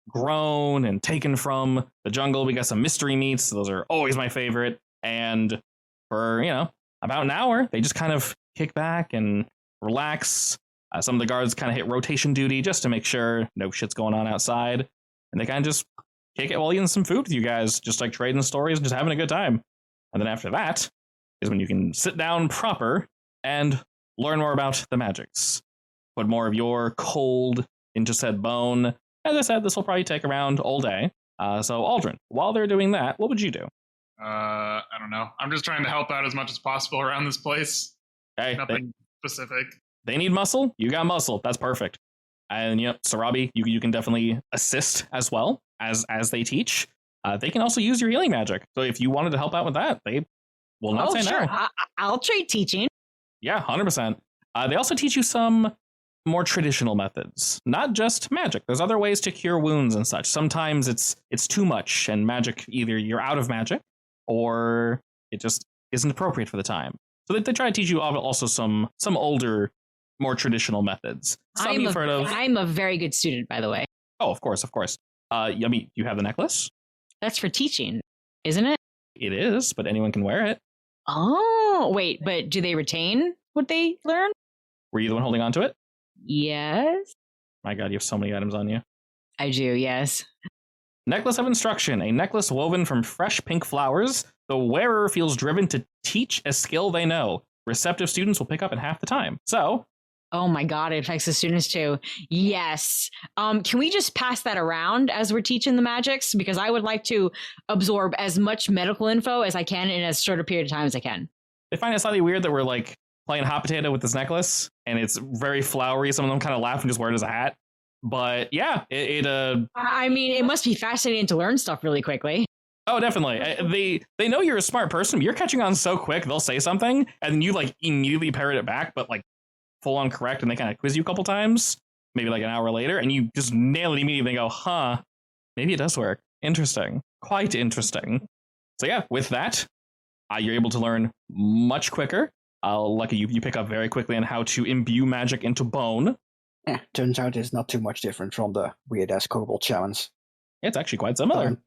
grown and taken from the jungle. We got some mystery meats. Those are always my favorite. And for, about an hour, they just kind of kick back and relax. Some of the guards kind of hit rotation duty just to make sure no shit's going on outside. And they kind of just kick it while eating some food with you guys, just like trading stories and just having a good time. And then after that is when you can sit down proper and learn more about the magics. Put more of your cold into said bone. As I said, this will probably take around all day. So Aldrin, while they're doing that, what would you do? I don't know. I'm just trying to help out as much as possible around this place. Okay, Nothing specific. they need muscle. You got muscle. That's perfect. And Sarabi, you can definitely assist as well as they teach. They can also use your healing magic. So if you wanted to help out with that, they will not say sure. no. I'll trade teaching. Yeah, 100%. They also teach you some more traditional methods, not just magic. There's other ways to cure wounds and such. Sometimes it's too much, and magic, either you're out of magic or it just isn't appropriate for the time. So they try to teach you also some older, more traditional methods. Some you've heard of. I'm a very good student, by the way. Oh, of course. Yummy, you have the necklace? That's for teaching, isn't it? It is, but anyone can wear it. Oh, wait, but do they retain what they learn? Were you the one holding on to it? Yes. My God, you have so many items on you. I do, yes. Necklace of Instruction, a necklace woven from fresh pink flowers. The wearer feels driven to teach a skill they know. Receptive students will pick up in half the time. So, oh my God, it affects the students too. Yes. Can we just pass that around as we're teaching the magics? Because I would like to absorb as much medical info as I can in as short a period of time as I can. they find it slightly weird that we're like playing hot potato with this necklace, and it's very flowery. Some of them kind of laugh and just wear it as a hat. But yeah, I mean, it must be fascinating to learn stuff really quickly. Oh, definitely. They know you're a smart person. But you're catching on so quick. They'll say something, and then you like immediately parrot it back, but like full on correct, and they kind of quiz you a couple times, maybe like an hour later, and you just nail it immediately and go, huh, maybe it does work. Interesting. Quite interesting. So yeah, with that, you're able to learn much quicker. Lucky you pick up very quickly on how to imbue magic into bone. Yeah, turns out it's not too much different from the weird-ass kobold shamans. It's actually quite similar.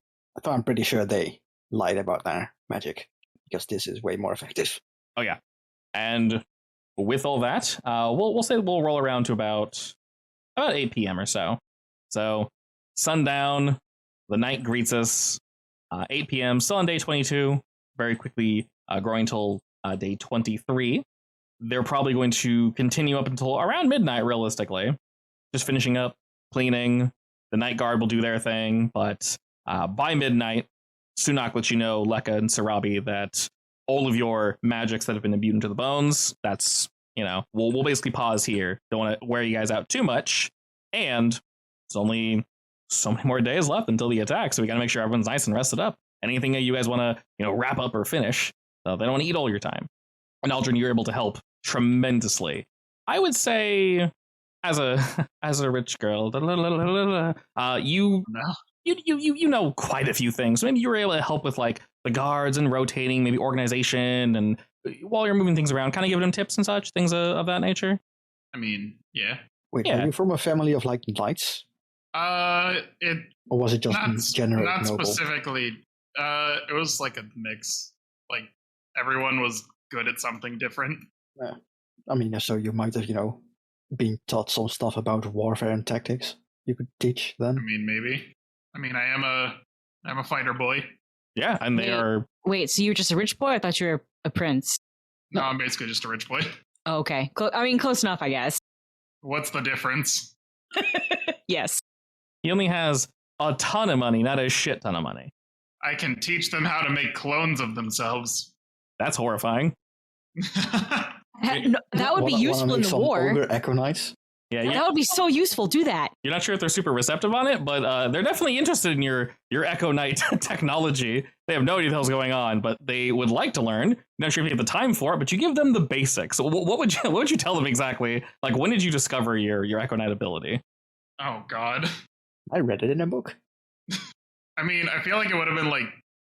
So I'm pretty sure they lied about their magic, because this is way more effective. Oh yeah. And with all that, we'll say we'll roll around to about 8 p.m. or so. So sundown, the night greets us. 8 p.m. still on day 22. Very quickly growing till day 23. They're probably going to continue up until around midnight, realistically. Just finishing up, cleaning. The night guard will do their thing, but by midnight, Sunak lets you know, Lekka and Sarabi, that all of your magics that have been imbued into the bones, that's, we'll basically pause here. Don't want to wear you guys out too much. And it's only so many more days left until the attack, so we got to make sure everyone's nice and rested up. Anything that you guys want to, wrap up or finish, they don't want to eat all your time. And Aldrin, you're able to help tremendously. I would say, as a rich girl, you know quite a few things. So maybe you were able to help with like the guards and rotating, maybe organization, and while you're moving things around, kind of giving them tips and such, things of that nature. I mean, yeah. Wait, Yeah. are you from a family of like knights? Or was it just general not noble? specifically. It was like a mix. Like everyone was good at something different. Yeah. I mean, so you might have, been taught some stuff about warfare and tactics. You could teach them. I mean, maybe. I mean, I'm a fighter boy. Yeah, and they are. Wait, so you're just a rich boy? I thought you were a prince. No, I'm basically just a rich boy. Oh, okay. Close enough, I guess. What's the difference? Yes. He only has a ton of money, not a shit ton of money. I can teach them how to make clones of themselves. That's horrifying. That would be useful in the war. Ogre Echo Knights? Yeah, That would be so useful. Do that. You're not sure if they're super receptive on it, but they're definitely interested in your Echo Knight technology. They have no idea the hell's going on, but they would like to learn. Not sure if you have the time for it, but you give them the basics. What would you tell them exactly? Like, when did you discover your Echo Knight ability? Oh God. I read it in a book. I mean, I feel like it would have been like,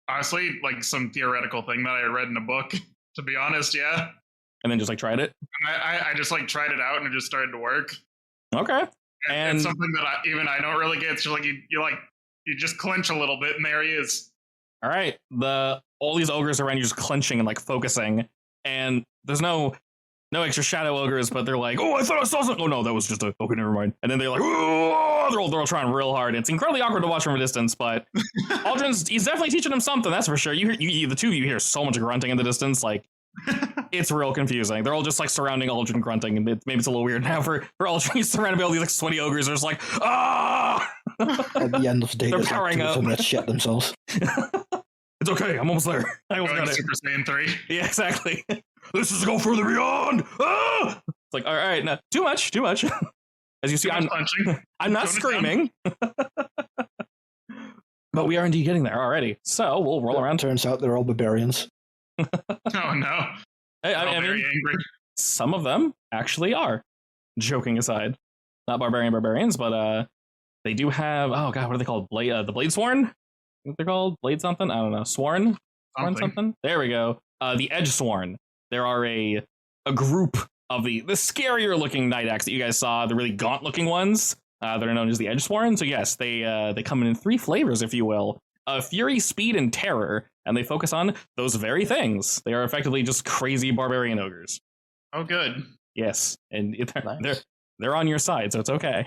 honestly, like some theoretical thing that I read in a book. To be honest, yeah. And then just like tried it? I just like tried it out and it just started to work. Okay. And it's something that I don't really get. It's just like you just clench a little bit and there he is. All right. All these ogres around you just clenching and like focusing, and there's no No extra shadow ogres, but they're like, oh, I thought I saw something. Oh no, that was just a. Okay, never mind. And then they're like, oh, they're all trying real hard. It's incredibly awkward to watch from a distance, but Aldrin's he's definitely teaching them something. That's for sure. You the two of you hear so much grunting in the distance, like it's real confusing. They're all just like surrounding Aldrin grunting, and maybe it's a little weird now for Aldrin. He's surrounded by all these like sweaty ogres. They're just like, ah. At the end of the day, They're there's like powering two of up. them that shit themselves. It's okay. I'm almost there. I almost Going got it. Super Saiyan 3. Yeah, exactly. This is go further beyond. Ah! It's like, all right, no, too much. As you see, I'm punching. not Tone it screaming, but we are indeed getting there already. So we'll roll around. Turns out they're all barbarians. Oh no. Hey, They're all I mean, very angry. some of them actually are. Joking aside, not barbarians, but they do have. Oh god, what are they called? The Blade Sworn. What they're called? Blade something? I don't know. Sworn something. There we go. The Edge Sworn. There are a group of the scarier looking Night Axe that you guys saw, the really gaunt looking ones that are known as the Edge Sworn. So yes, they come in 3 flavors, if you will: Fury, Speed, and Terror, and they focus on those very things. They are effectively just crazy barbarian ogres. Oh, good. Yes, and Nice. they're on your side, so it's okay.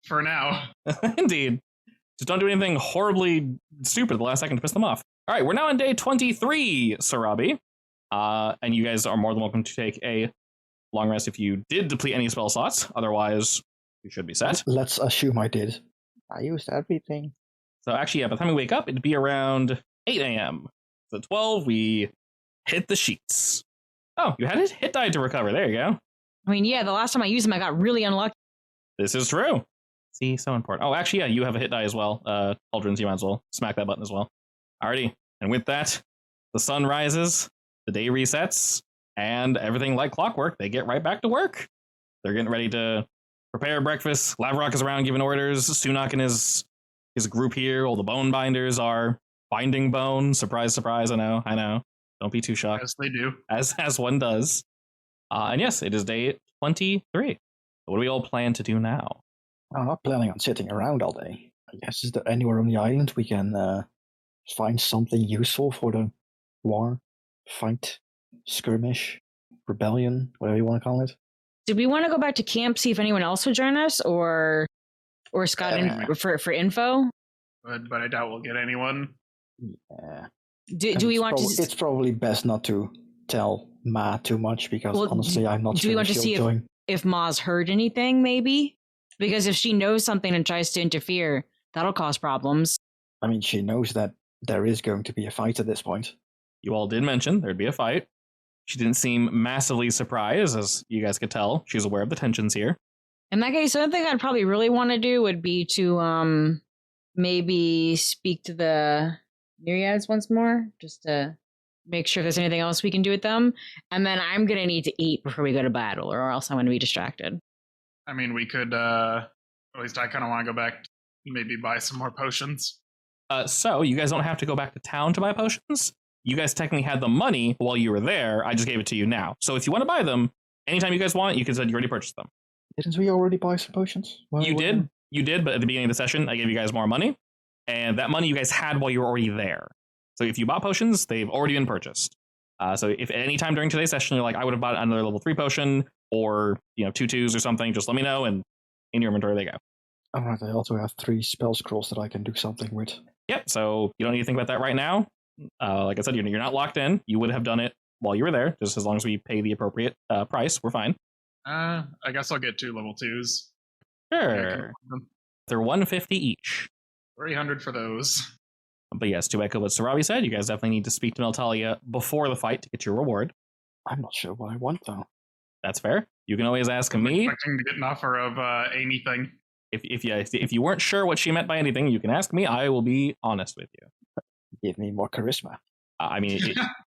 For now. Indeed. Just don't do anything horribly stupid at the last second to piss them off. All right, we're now on day 23, Sarabi. And you guys are more than welcome to take a long rest if you did deplete any spell slots. Otherwise, you should be set. Let's assume I did. I used everything. So actually, yeah, by the time we wake up, it'd be around 8 a.m. So 12, we hit the sheets. Oh, you had a hit die to recover. There you go. I mean, yeah, the last time I used them, I got really unlucky. This is true. See, so important. Oh, actually, yeah, you have a hit die as well. Aldrin, you might as well smack that button as well. Alrighty. And with that, the sun rises, the day resets, and everything like clockwork, they get right back to work. They're getting ready to prepare breakfast. Lavrock is around giving orders. Sunak and his group here, all the bone binders are binding bone. Surprise, surprise, I know. Don't be too shocked. Yes, they do. As one does. And yes, it is day 23. What do we all plan to do now? I'm not planning on sitting around all day. I guess is there anywhere on the island we can find something useful for the war, fight, skirmish, rebellion, whatever you want to call it? Did we want to go back to camp, see if anyone else would join us, or scout for info? But I doubt we'll get anyone. Yeah. Do we want to? It's probably best not to tell Ma too much because honestly, I'm not do sure we want to she'll see join. if Ma's heard anything? Maybe because if she knows something and tries to interfere, that'll cause problems. I mean, she knows that there is going to be a fight at this point. You all did mention there'd be a fight. She didn't seem massively surprised, as you guys could tell. She's aware of the tensions here. In that case, the other thing I'd probably really want to do would be to maybe speak to the Myriads once more, just to make sure there's anything else we can do with them. And then I'm going to need to eat before we go to battle, or else I'm going to be distracted. I mean, we could, at least I kind of want to go back, maybe buy some more potions. So you guys don't have to go back to town to buy potions. You guys technically had the money while you were there. I just gave it to you now. So if you want to buy them, anytime you guys want, you can say you already purchased them. Didn't we already buy some potions? You did, but at the beginning of the session, I gave you guys more money. And that money you guys had while you were already there. So if you bought potions, they've already been purchased. So if at any time during today's session you're like, I would have bought another level 3 potion, or 2 2s or something, just let me know, and in your inventory they go. Alright, I also have 3 spell scrolls that I can do something with. Yep, so you don't need to think about that right now. Like I said, you're not locked in. You would have done it while you were there, just as long as we pay the appropriate price, we're fine. I guess I'll get 2 level 2s. Sure. They're 150 each. 300 for those. But yes, to echo what Sarabi said, you guys definitely need to speak to Meltalia before the fight to get your reward. I'm not sure what I want though. That's fair. You can always ask I'm me. expecting to get an offer of anything. If you weren't sure what she meant by anything, you can ask me. I will be honest with you. Give me more charisma. I mean,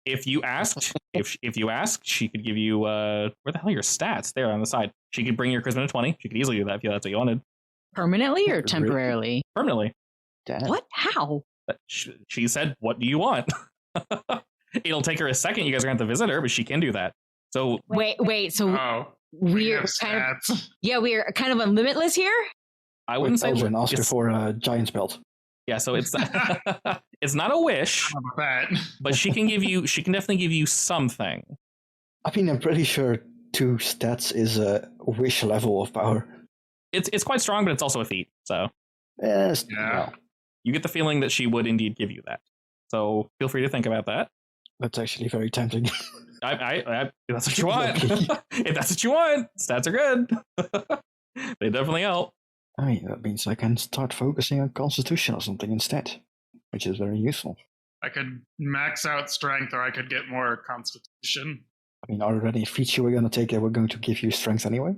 if you asked, if you asked, she could give you where the hell are your stats? There on the side. She could bring your charisma to 20. She could easily do that if that's what you wanted. Permanently or Really? temporarily? Permanently. Damn. What? How? But she said, "What do you want?" It'll take her a second. You guys are going to have to visit her, but she can do that. So Wait. So Oh, we're have kind of stats. we're kind of unlimitless here. I wouldn't say Aldrin asked her it's- for a giant's belt. Yeah, so it's it's not a wish, How about that? but she can definitely give you something. I mean, I'm pretty sure 2 stats is a wish level of power. It's quite strong, but it's also a feat. So Yes, Yeah. well, you get the feeling that she would indeed give you that. So feel free to think about that. that's actually very tempting. I that's what you want. Lucky. If that's what you want, stats are good. They definitely help. I mean, that means I can start focusing on Constitution or something instead, which is very useful. I could max out strength, or I could get more constitution. I mean, are there any feats you were going to take that were going to give you strength anyway?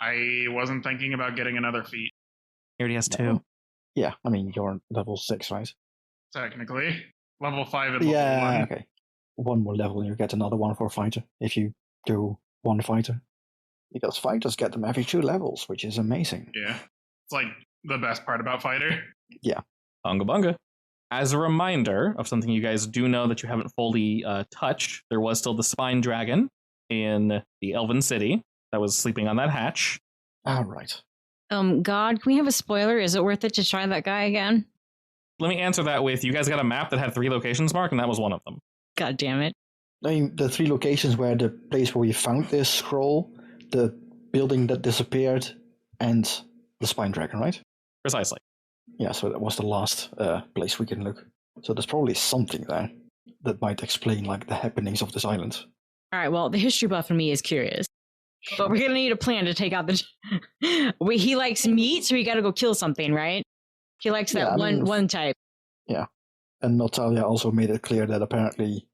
I wasn't thinking about getting another feat, He already has 2. No. Yeah, I mean, you're level 6, right? technically. Level 5 and level Yeah, 1. okay. 1 more level and you get another one for fighter if you do 1 fighter. Because fighters get them every 2 levels, which is amazing. Yeah. It's like the best part about fighter. Bunga bunga. As a reminder of something you guys do know that you haven't fully touched, there was still the spine dragon in the Elven City that was sleeping on that hatch. All right. God, can we have a spoiler? Is it worth it to try that guy again? Let me answer that with, you guys got a map that had 3 locations marked, and that was one of them. God damn it. I mean, the 3 locations were the place where we found this scroll, the building that disappeared, and the spine dragon, right? Precisely. Yeah, so that was the last place we can look. So there's probably something there that might explain like the happenings of this island. All right, well, the history buff in me is curious. But we're going to need a plan to take out the... He likes meat, so we got to go kill something, right? He likes that Yeah, I mean, one type. And Natalia also made it clear that apparently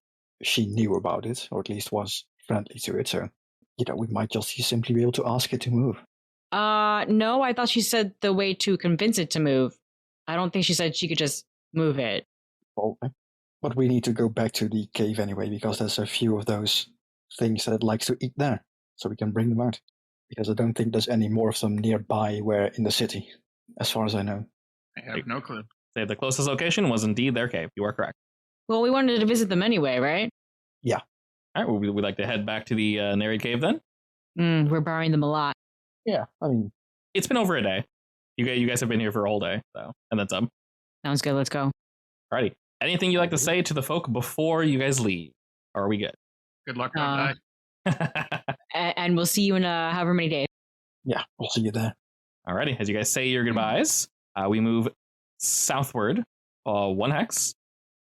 she knew about it, or at least was friendly to it. So, we might just simply be able to ask it to move. No, I thought she said the way to convince it to move. I don't think she said she could just move it. Probably. But we need to go back to the cave anyway, because there's a few of those things that it likes to eat there. So we can bring them out. Because I don't think there's any more of them nearby where in the city, as far as I know. I have no clue. Say the closest location was indeed their cave. You are correct. Well, we wanted to visit them anyway, right? All right, well, we'd like to head back to the Nereid cave then. We're borrowing them a lot. Yeah, I mean, It's been over a day. You guys have been here for a whole day, so, and then some. Sounds good. Let's go. Alrighty. Anything you'd like to say to the folk before you guys leave? Or are we good? Good luck, don't die. And we'll see you in however many days. yeah, we'll see you there. Alrighty, as you guys say your goodbyes, we move southward 1 hex.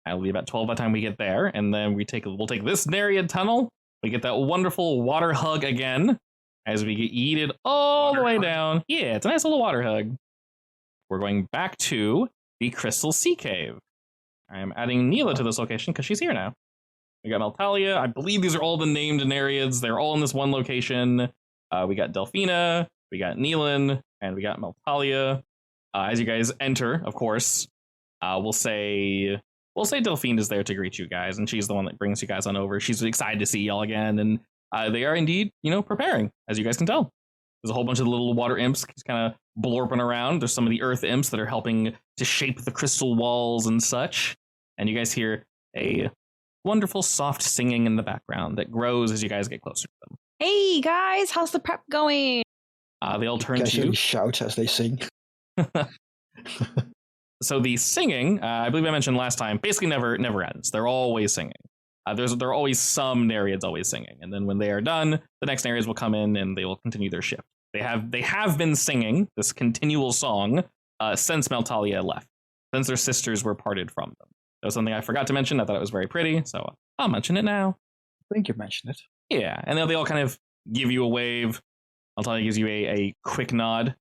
It'll be about 12 by the time we get there, and then we'll take this Nereid tunnel. We get that wonderful water hug again as we get yeeted all the way down. Yeah, it's a nice little water hug. We're going back to the Crystal Sea Cave. I am adding Neela to this location because she's here now. We got Meltalia. I believe these are all the named Nereids. They're all in this one location. We got Delphina, we got Neelan, and we got Meltalia. As you guys enter, of course, we'll say Delphine is there to greet you guys, and she's the one that brings you guys on over. She's excited to see y'all again, and they are indeed, preparing, as you guys can tell. There's a whole bunch of little water imps just kind of blorping around. There's some of the earth imps that are helping to shape the crystal walls and such. And you guys hear a wonderful soft singing in the background that grows as you guys get closer to them. Hey guys, how's the prep going? They all turn to Casually you. shout as they sing. So the singing, I believe I mentioned last time, basically never ends. They're always singing. There are always some Nereids always singing, and then when they are done, the next Nereids will come in and they will continue their shift. They have been singing this continual song since Meltalia left, since their sisters were parted from them. That was something I forgot to mention. I thought it was very pretty, so I'll mention it now. I think you mentioned it. Yeah, and then they all kind of give you a wave. Meltalia gives you a quick nod,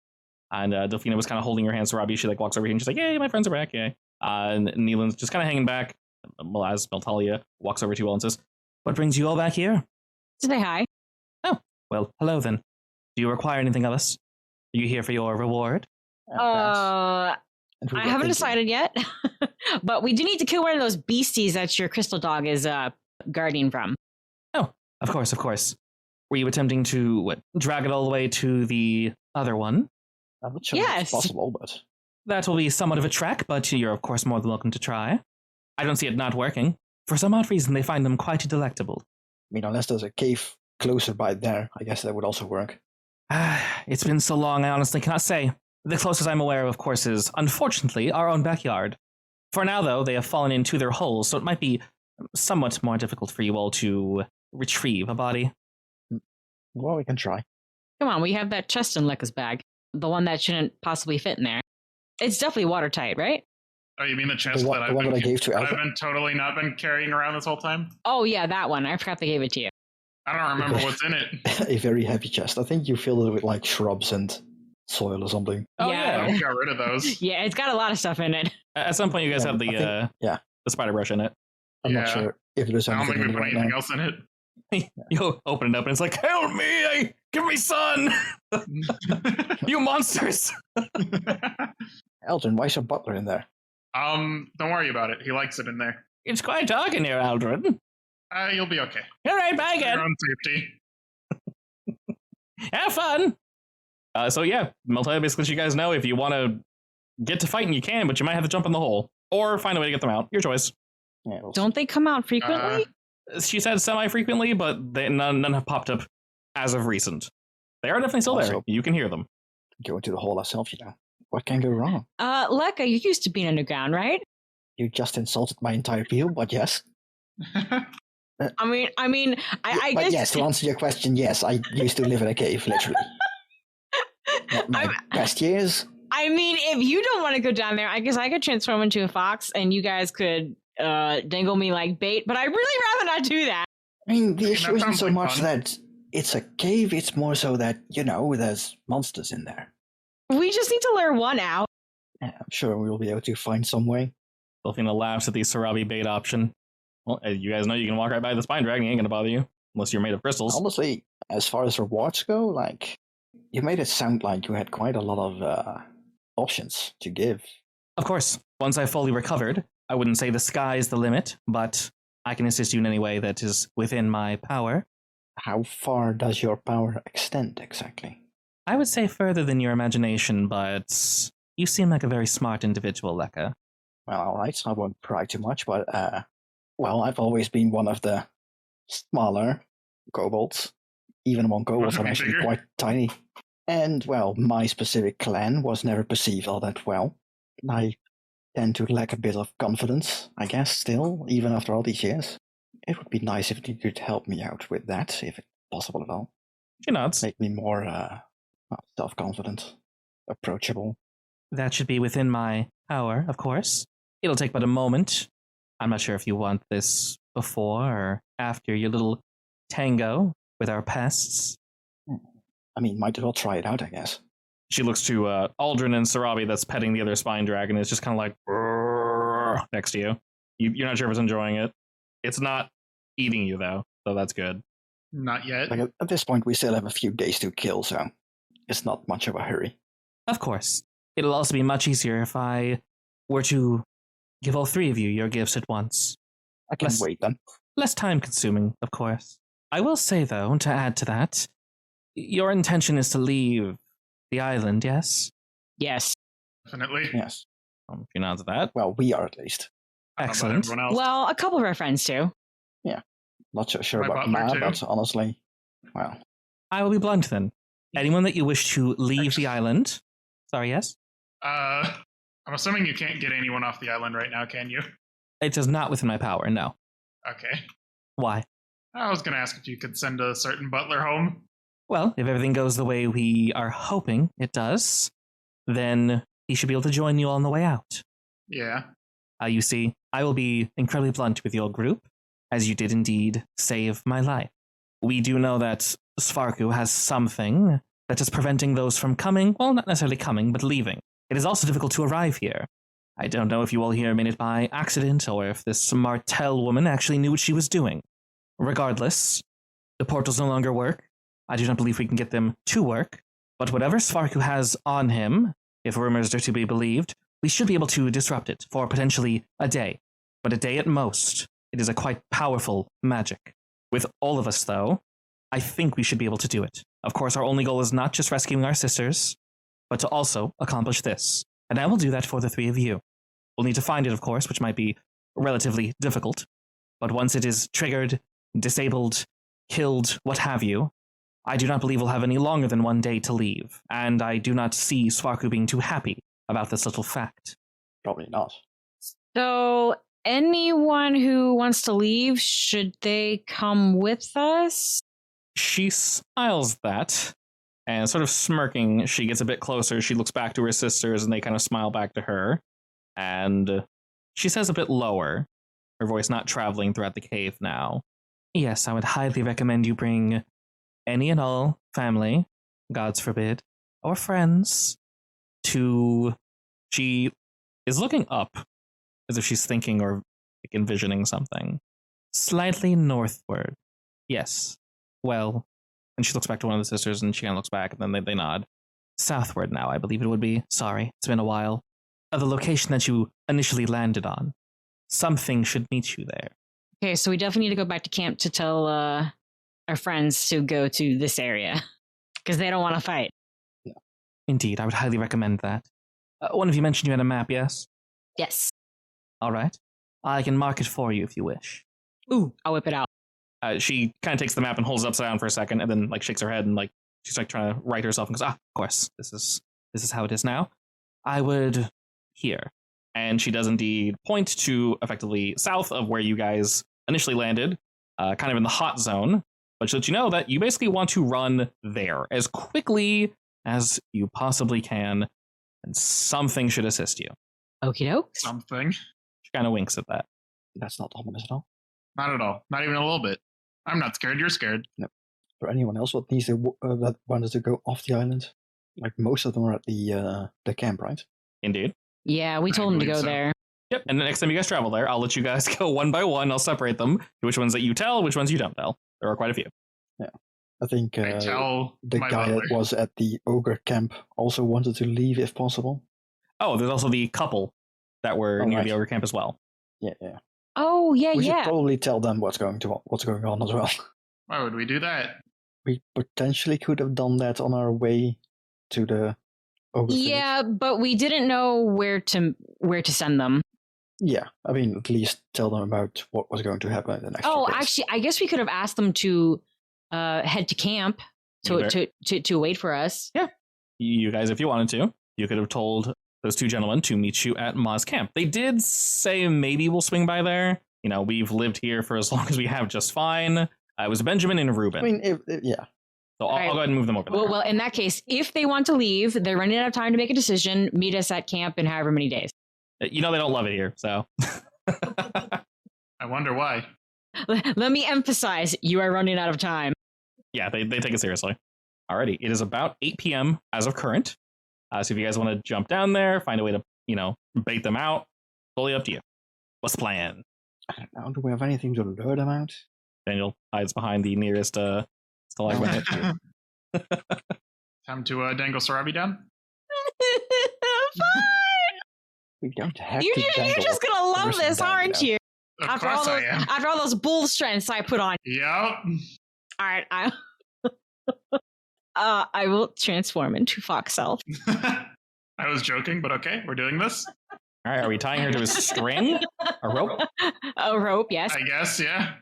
and Delphina was kind of holding her hands to Robbie. She walks over here and she's like, "Yay, my friends are back!" Yay. And Neelan's just kind of hanging back. As Meltalia walks over to you all and says, "What brings you all back here?" Say hi. "Oh, well, hello then. Do you require anything of us? Are you here for your reward?" I haven't decided yet, but we do need to kill one of those beasties that your crystal dog is guarding from. "Oh, of course, of course. Were you attempting to drag it all the way to the other one?" I'm not sure if Yes. it's possible, but "That will be somewhat of a trek, but you're of course more than welcome to try. I don't see it not working. For some odd reason, they find them quite delectable." I mean, unless there's a cave closer by there, I guess that would also work. It's been so long, I honestly cannot say. The closest I'm aware of course, is, unfortunately, our own backyard. For now, though, they have fallen into their holes, so it might be somewhat more difficult for you all to retrieve a body? Well, we can try. Come on, we have that chest in Lekka's bag. The one that shouldn't possibly fit in there. It's definitely watertight, right? Oh, you mean the chest The that one that I gave to I've Alpha? been totally not been carrying around this whole time? Oh, yeah, that one. I forgot they gave it to you. I don't remember what's in it. A very heavy chest. I think you filled it with like shrubs and soil or something. Oh, Yeah. yeah. I got rid of those. Yeah, it's got a lot of stuff in it. At some point, you guys Yeah, have I think- the spider brush in it. I'm not Yeah. sure if there's I don't anything think in we it put right anything now. else in it. You open it up and it's like, help me! Give me sun! You monsters! Eldrin, why is your butler in there? Don't worry about it. He likes it in there. It's quite dark in here, Aldrin. You'll be okay. All right, bye For your again. own safety. Have fun. So yeah, Meltia basically lets you guys know if you want to get to fighting, you can, but you might have to jump in the hole or find a way to get them out. Your choice. Yeah, we'll Don't they come out frequently? She said semi-frequently, but none have popped up as of recent. They are definitely still there. Also- You can hear them. go into the hole ourselves, What can go wrong? Lekka, you used to be underground, right? You just insulted my entire view, but yes. I mean, I But guess. yes, to answer your question, yes, I used to live in a cave, literally. Not my best years. I mean, if you don't want to go down there, I guess I could transform into a fox, and you guys could dangle me like bait. But I'd really rather not do that. I mean, the that issue isn't sounds so like much fun. that it's a cave, it's more so that, there's monsters in there. We just need to lure one out. Yeah, I'm sure we'll be able to find some way. Delphina laughs at the Sarabi bait option. Well, as you guys know, you can walk right by the spine dragon. He ain't gonna bother you unless you're made of crystals. Honestly, as far as rewards go, you made it sound like you had quite a lot of options to give. Of course, once I've fully recovered, I wouldn't say the sky's the limit, but I can assist you in any way that is within my power. How far does your power extend exactly? I would say further than your imagination, but you seem like a very smart individual, Lekka. Well, alright, I won't pry too much, but, I've always been one of the smaller kobolds. Even among kobolds, I'm Okay, actually bigger. quite tiny. And, my specific clan was never perceived all that well. I tend to lack a bit of confidence, I guess, still, even after all these years. It would be nice if you could help me out with that, if it's possible at all. She nods. Make me more, self-confident, approachable. That should be within my power, of course. It'll take but a moment. I'm not sure if you want this before or after your little tango with our pests. I mean, might as well try it out, I guess. She looks to Aldrin and Sarabi that's petting the other spine dragon. It's just kind of like "Brrr," next to you. You're not sure if it's enjoying it. It's not eating you, though, so that's good. Not yet. At this point, we still have a few days to kill, so it's not much of a hurry. Of course. It'll also be much easier if I were to give all three of you your gifts at once. I can Less- wait then. Less time consuming, of course. I will say, though, to add to that, your intention is to leave the island, yes? Yes. Definitely. Yes. If you nod to that. Well, we are at least. I don't know about Excellent. everyone else. Well, a couple of our friends too. Not so sure My about butler, Ma, too. but honestly, I will be blunt then. Anyone that you wish to leave the island. Sorry, yes? I'm assuming you can't get anyone off the island right now, can you? It is not within my power, no. Okay. Why? I was going to ask if you could send a certain butler home. Well, if everything goes the way we are hoping it does, then he should be able to join you all on the way out. Yeah. You see, I will be incredibly blunt with your group, as you did indeed save my life. We do know that Svarku has something that is preventing those from coming, well, not necessarily coming, but leaving. It is also difficult to arrive here. I don't know if you all here made it by accident, or if this Martell woman actually knew what she was doing. Regardless, the portals no longer work. I do not believe we can get them to work, but whatever Svarku has on him, if rumors are to be believed, we should be able to disrupt it for potentially a day. But a day at most. It is a quite powerful magic. With all of us, though, I think we should be able to do it. Of course, our only goal is not just rescuing our sisters, but to also accomplish this. And I will do that for the three of you. We'll need to find it, of course, which might be relatively difficult. But once it is triggered, disabled, killed, what have you, I do not believe we'll have any longer than one day to leave. And I do not see Svarku being too happy about this little fact. probably not. So anyone who wants to leave, should they come with us? She smiles that, and sort of smirking, she gets a bit closer. She looks back to her sisters, and they kind of smile back to her. And she says a bit lower, her voice not traveling throughout the cave now. Yes, I would highly recommend you bring any and all family, gods forbid, or friends to... She is looking up, as if she's thinking or envisioning something. Slightly northward. Yes. Well, and she looks back to one of the sisters, and she kind of looks back, and then they nod. Southward now, I believe it would be. Sorry, it's been a while. The location that you initially landed on. Something should meet you there. Okay, so we definitely need to go back to camp to tell our friends to go to this area. Because they don't want to fight. Yeah. Indeed, I would highly recommend that. One of you mentioned you had a map, yes? Yes. All right. I can mark it for you if you wish. Ooh, I'll whip it out. She kind of takes the map and holds it upside down for a second, and then shakes her head and she's trying to right herself and goes, of course, this is how it is now. I would here. And she does indeed point to effectively south of where you guys initially landed, kind of in the hot zone, but so that you know that you basically want to run there as quickly as you possibly can, and something should assist you. Okie doke. Something. She kind of winks at that. That's not ominous at all. Not at all. Not even a little bit. I'm not scared. You're scared. No. For anyone else what needs to, that wanted to go off the island, most of them are at the camp, right? Indeed. Yeah, we told him to go there. Yep, and the next time you guys travel there, I'll let you guys go one by one. I'll separate them. Which ones that you tell, which ones you don't tell. There are quite a few. Yeah. I think I tell the my guy butler. that was at the ogre camp also wanted to leave if possible. Oh, there's also the couple that were near the ogre camp as well. Yeah, yeah. Oh, yeah, We should yeah. probably tell them what's going on as well. Why would we do that? We potentially could have done that on our way to the ogre village. Yeah, but we didn't know where to send them. Yeah, I mean, at least tell them about what was going to happen in the next Oh, few days. actually, I guess we could have asked them to head to camp to wait for us. Yeah. You guys, if you wanted to, you could have told those two gentlemen to meet you at Ma's camp. They did say maybe we'll swing by there. You know, we've lived here for as long as we have just fine. It was Benjamin and Reuben. I mean, yeah. So I'll go ahead and move them over there. Well, in that case, if they want to leave, they're running out of time to make a decision. Meet us at camp in however many days. You know they don't love it here, so. I wonder why. Let me emphasize, you are running out of time. Yeah, they take it seriously. Alrighty, it is about 8 p.m. as of current. So if you guys want to jump down there, find a way to, bait them out, totally up to you. What's the plan? I don't know. Do we have anything to lure them out? Daniel hides behind the nearest stalagmite. Time to dangle Sarabi down? Fine. We don't have You're to dangle just going to love person this, down, aren't you? Of After course I am. after all those bull strengths I put on. Yep. All right, I will transform into Fox Elf. I was joking, but okay, we're doing this. All right, are we tying her to a string? A rope? A rope, yes. I guess, yeah.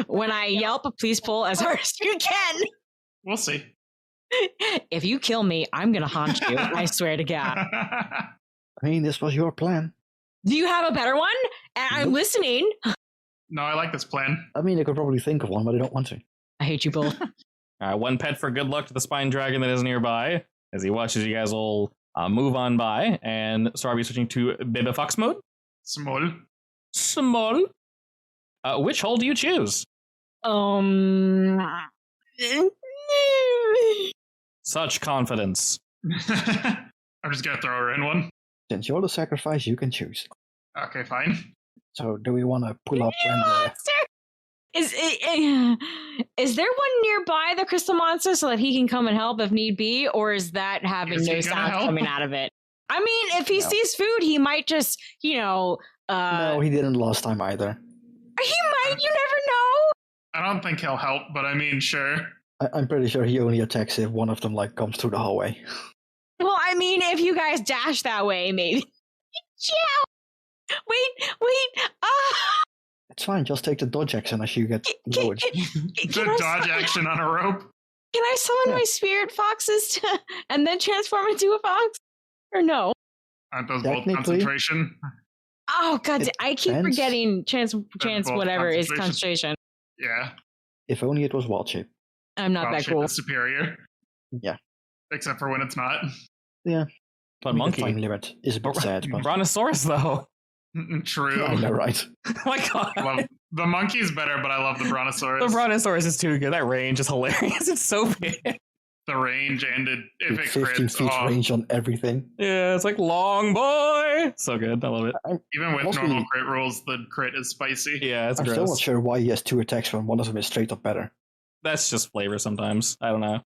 When I yelp, please pull as hard as you can. We'll see. If you kill me, I'm going to haunt you. I swear to God. I mean, this was your plan. Do you have a better one? And I'm Nope. listening. No, I like this plan. I mean, I could probably think of one, but I don't want to. I hate you both. One pet for good luck to the spine dragon that is nearby as he watches you guys all move on by. And Sarabi switching to Bebe Fox mode. Small. Small. Which hole do you choose? Such confidence. I'm just gonna throw her in one. Since you're the sacrifice, you can choose. Okay, fine. So, do we want to pull up when the... Monster! Is there one nearby the crystal monster so that he can come and help if need be, or is that having Is he no gonna sound help? coming out of it? I mean, if he No. sees food, he might just, No, he didn't last time either. he might. You never know. I don't think he'll help, but I mean, sure. I'm pretty sure he only attacks if one of them comes through the hallway. Well, I mean, if you guys dash that way, maybe. Yeah. Wait. It's fine, just take the dodge action as you get lowered. Good dodge action on a rope. Can I summon Yeah. my spirit foxes and then transform into a fox? Or no? Aren't those both Technically- concentration? Oh god, I keep depends. forgetting chance both whatever is concentration. concentration. Yeah. If only it was wild shape. I'm not Wild that shape cool. is superior. Yeah. Except for when it's not. Yeah. But I mean, monkey. the time limit is a bit sad, but Brontosaurus, though. True. I know, right? Oh my god. Love, the monkey's better, but I love the Brontosaurus. The Brontosaurus is too good. That range is hilarious. It's so big. The range and if it 15 crits, feet range on everything. Yeah, it's like long boy. So good. I love it. even with Mostly- normal crit rolls, the crit is spicy. Yeah, it's I'm gross. still not sure why he has 2 attacks when one of them is straight up better. That's just flavor sometimes. I don't know.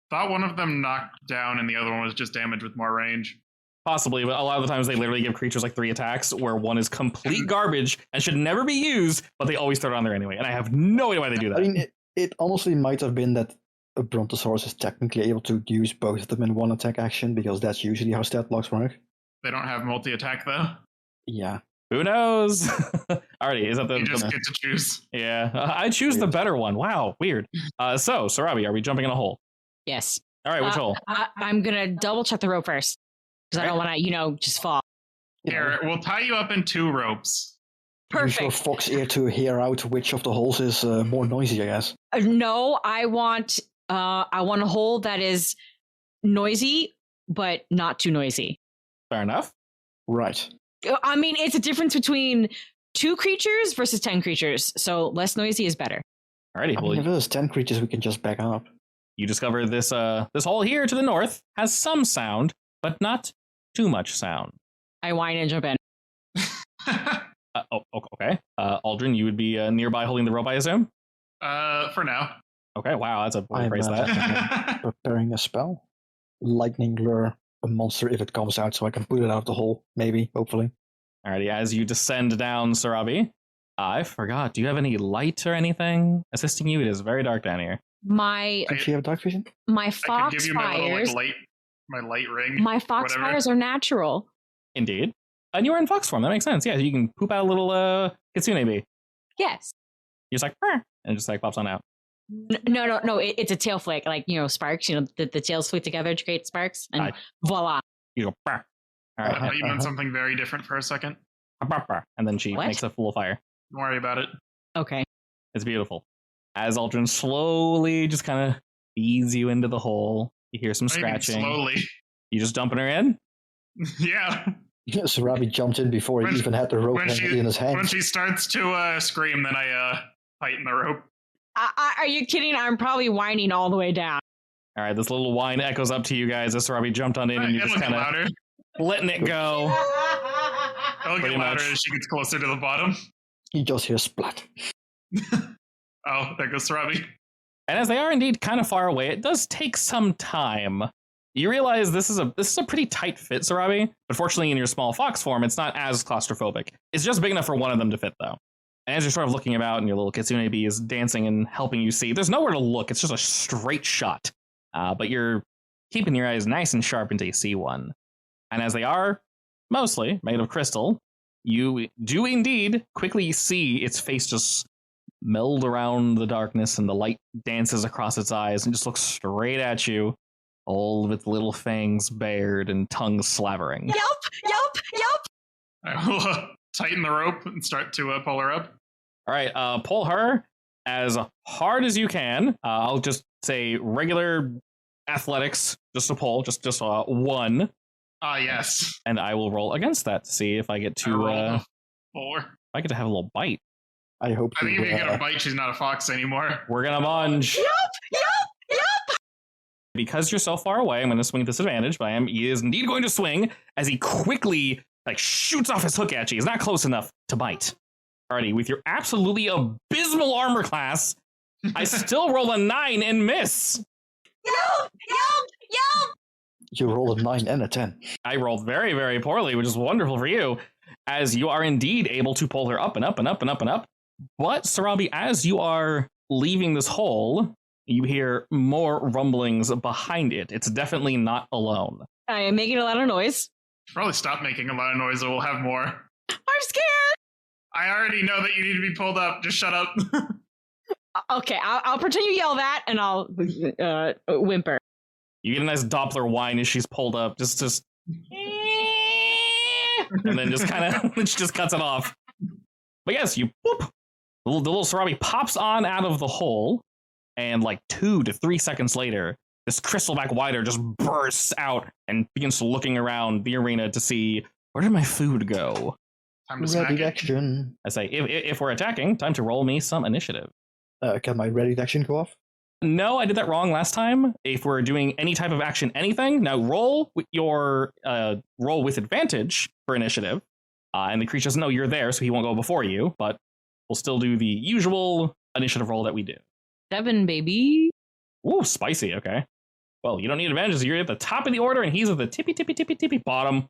Thought one of them knocked down and the other one was just damage with more range. Possibly, but a lot of the times they literally give creatures like 3 attacks where one is complete garbage and should never be used, but they always throw it on there anyway. And I have no idea why they do that. I mean, it honestly might have been that a Brontosaurus is technically able to use both of them in one attack action, because that's usually how stat blocks work. They don't have multi-attack though. Yeah. Who knows? Alrighty, is that the... You just get to choose. Yeah, I choose the better one. Wow, weird. So, Sarabi, are we jumping in a hole? Yes. All right, which hole? I'm gonna double check the rope first because I don't want to, just fall. Here, we'll tie you up in 2 ropes. Perfect. Use your fox ear to hear out which of the holes is more noisy, I guess. No, I want a hole that is noisy but not too noisy. Fair enough. Right. I mean, it's a difference between 2 creatures versus 10 creatures, so less noisy is better. Alrighty, I well, mean, if there's 10 creatures, we can just back up. you discover this this hole here to the north has some sound, but not too much sound. I whine and jump in. Okay. Aldrin, you would be nearby holding the rope, I assume? For now. Okay, wow, that's a way to I'm, phrase that. Preparing a spell. Lightning lure a monster if it comes out, so I can put it out of the hole, maybe, hopefully. Alrighty, as you descend down, Sarabi, I forgot, do you have any light or anything assisting you? It is very dark down here. My Don't you have dark vision? I could fox give you my little fires. my light ring. My fox whatever. fires are natural. Indeed. And you are in fox form, that makes sense. Yeah, you can poop out a little kitsune bee. Yes. You're just like, "Brr," and it just like pops on out. No. It's a tail flick, like sparks. The tails flick together to create sparks, and voila. You go, "Brr." All I right. thought you meant something very different for a second. "Brr, brr," and then she What? makes a little fire. Don't worry about it. Okay. It's beautiful. As Aldrin slowly just kind of feeds you into the hole, you hear some Not even scratching. slowly. You just dumping her in? Yeah. Sarabi jumped in before he When- even had the rope when she- in his hand. When she starts to scream, then I tighten the rope. Are you kidding? I'm probably whining all the way down. All right, this little whine echoes up to you guys as Sarabi jumped on in and you're It'll just get kind of louder. letting it go. It'll Pretty get louder much. as she gets closer to the bottom. You just hear splat. Oh, there goes Sarabi. And as they are indeed kind of far away, it does take some time. You realize this is a pretty tight fit, Sarabi, but fortunately in your small fox form, it's not as claustrophobic. It's just big enough for one of them to fit, though. And as you're sort of looking about and your little kitsune bee is dancing and helping you see, there's nowhere to look. It's just a straight shot. But you're keeping your eyes nice and sharp until you see one. And as they are mostly made of crystal, you do indeed quickly see its face just meld around the darkness and the light dances across its eyes and just looks straight at you, all of its little fangs bared and tongue slavering. Yelp. I will tighten the rope and start to pull her up. All right, pull her as hard as you can. I'll just say regular athletics, just to pull, just 1. Ah, yes. And I will roll against that to see if I get I to rolled if a 4. I get to have a little bite. I hope I think you, if you get a bite, she's not a fox anymore. We're gonna munge. Because you're so far away, I'm going to swing at disadvantage, but he is indeed going to swing as he quickly shoots off his hook at you. He's not close enough to bite. Alrighty, with your absolutely abysmal armor class, I still roll a 9 and miss. Yelp. you rolled a 9 and a 10. I rolled very, very poorly, which is wonderful for you, as you are indeed able to pull her up and up and up and up and up. But, Sarabi, as you are leaving this hole, you hear more rumblings behind it. It's definitely not alone. I am making a lot of noise. Probably stop making a lot of noise or we'll have more. I'm scared. I already know that you need to be pulled up. Just shut up. Okay, I'll pretend you yell that, and I'll whimper. You get a nice Doppler whine as she's pulled up. Just. and then just kind of just cuts it off. But yes, you whoop. The little Sarabi pops on out of the hole, and like 2 to 3 seconds later, this crystalback whiter just bursts out and begins looking around the arena to see, where did my food go? Time to smack Ready it. action. I say, if we're attacking, time to roll me some initiative. Can my ready action go off? No, I did that wrong last time. If we're doing any type of action, anything, now roll with your roll with advantage for initiative. And the creature doesn't know you're there, so he won't go before you, but we'll still do the usual initiative roll that we do. 7, baby. Ooh, spicy, okay. Well, you don't need advantages. You're at the top of the order, and he's at the tippy bottom.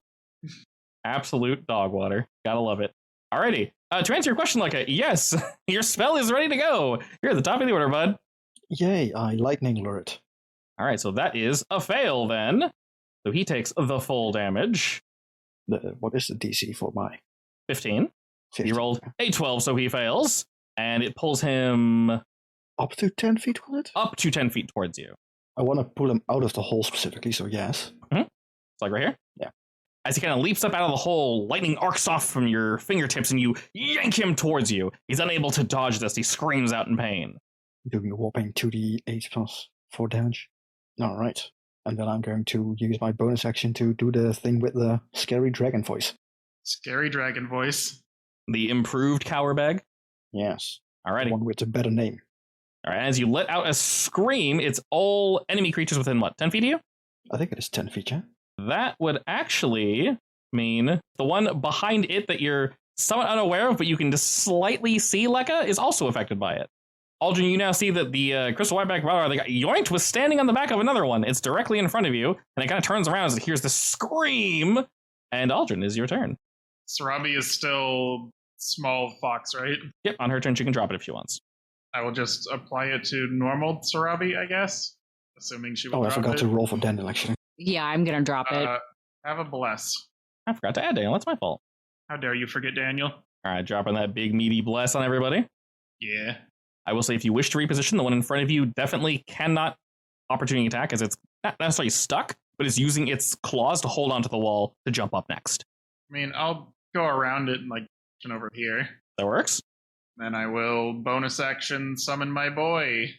Absolute dog water. Gotta love it. Alrighty. To answer your question, Leica, yes, your spell is ready to go. You're at the top of the order, bud. Yay, I lightning lure it. All right, so that is a fail then. So he takes the full damage. What is the DC for my 15. 15? He rolled a 12, so he fails. And it pulls him Up to 10 feet, will it? up to 10 feet towards you. I want to pull him out of the hole specifically, so yes. It's like right here? Yeah. As he kind of leaps up out of the hole, lightning arcs off from your fingertips and you yank him towards you. He's unable to dodge this. He screams out in pain. Doing a whopping 2d8 plus 4 damage. Alright. And then I'm going to use my bonus action to do the thing with the scary dragon voice. Scary dragon voice. The improved Cowerbag. Yes. Alrighty. One with a better name. All right, as you let out a scream, it's all enemy creatures within, 10 feet of you? I think it is 10 feet, yeah? That would actually mean the one behind it that you're somewhat unaware of, but you can just slightly see, Lekka, is also affected by it. Aldrin, you now see that the crystal whiteback radar they got yoinked was standing on the back of another one. It's directly in front of you, and it kind of turns around as it hears the scream. And Aldrin, is your turn. Sarabi is still small fox, right? Yep, on her turn, she can drop it if she wants. I will just apply it to normal Sarabi, I guess. Assuming she will Oh, I drop forgot it. to roll for Daniel, actually. Yeah, I'm gonna drop it. Have a bless. I forgot to add Daniel. That's my fault. How dare you forget Daniel? All right, dropping that big meaty bless on everybody. Yeah. I will say if you wish to reposition, the one in front of you definitely cannot opportunity attack as it's not necessarily stuck, but it's using its claws to hold onto the wall to jump up next. I mean, I'll go around it and over here. That works. Then I will bonus action summon my boy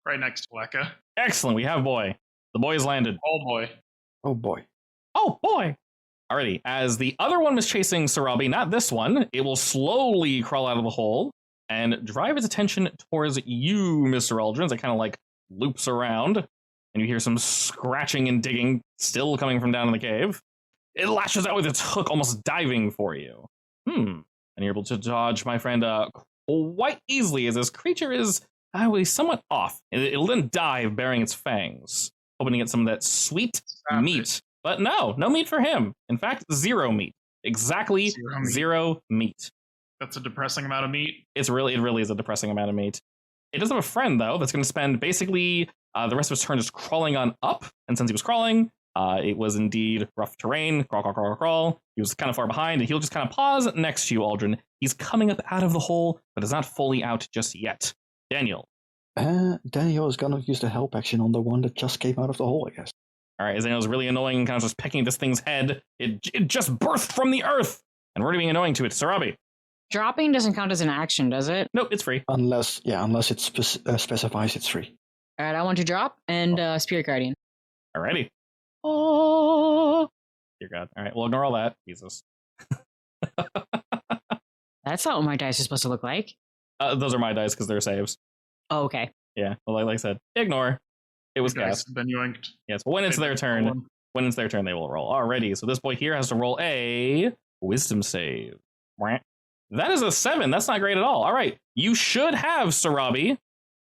right next to Lekka. Excellent. We have boy. The boy has landed. Oh boy. Oh boy. Oh boy. Alrighty. As the other one was chasing Sarabi, not this one, it will slowly crawl out of the hole and drive its attention towards you, Mr. Aldrin. It kind of loops around, and you hear some scratching and digging still coming from down in the cave. It lashes out with its hook, almost diving for you. And you're able to dodge, my friend, quite easily, as this creature is somewhat off. It'll then dive, bearing its fangs, hoping to get some of that sweet meat. But no meat for him. In fact, 0 meat. Exactly zero meat. That's a depressing amount of meat. It really is a depressing amount of meat. It does have a friend, though, that's going to spend basically the rest of his turn just crawling on up. And since he was crawling, it was indeed rough terrain. Crawl. He was kind of far behind, and he'll just kind of pause next to you, Aldrin. He's coming up out of the hole, but is not fully out just yet. Daniel. Daniel is gonna use the help action on the one that just came out of the hole, I guess. All right, as Daniel's really annoying and kind of just pecking at this thing's head. It just birthed from the earth, and we're being annoying to it. Sarabi. Dropping doesn't count as an action, does it? Nope, it's free. Unless it specifies it's free. All right, I want to drop and Spirit Guardian. Alrighty. Oh, dear God. All right, we'll ignore all that. Jesus. That's not what my dice is supposed to look like. Those are my dice because they're saves. Oh, okay. Yeah, well, like I said, ignore. It was cast. Been yoinked. Yes, but when it's their turn, they will roll. Alrighty, so this boy here has to roll a wisdom save. That is a 7. That's not great at all. All right, you should have, Sarabi,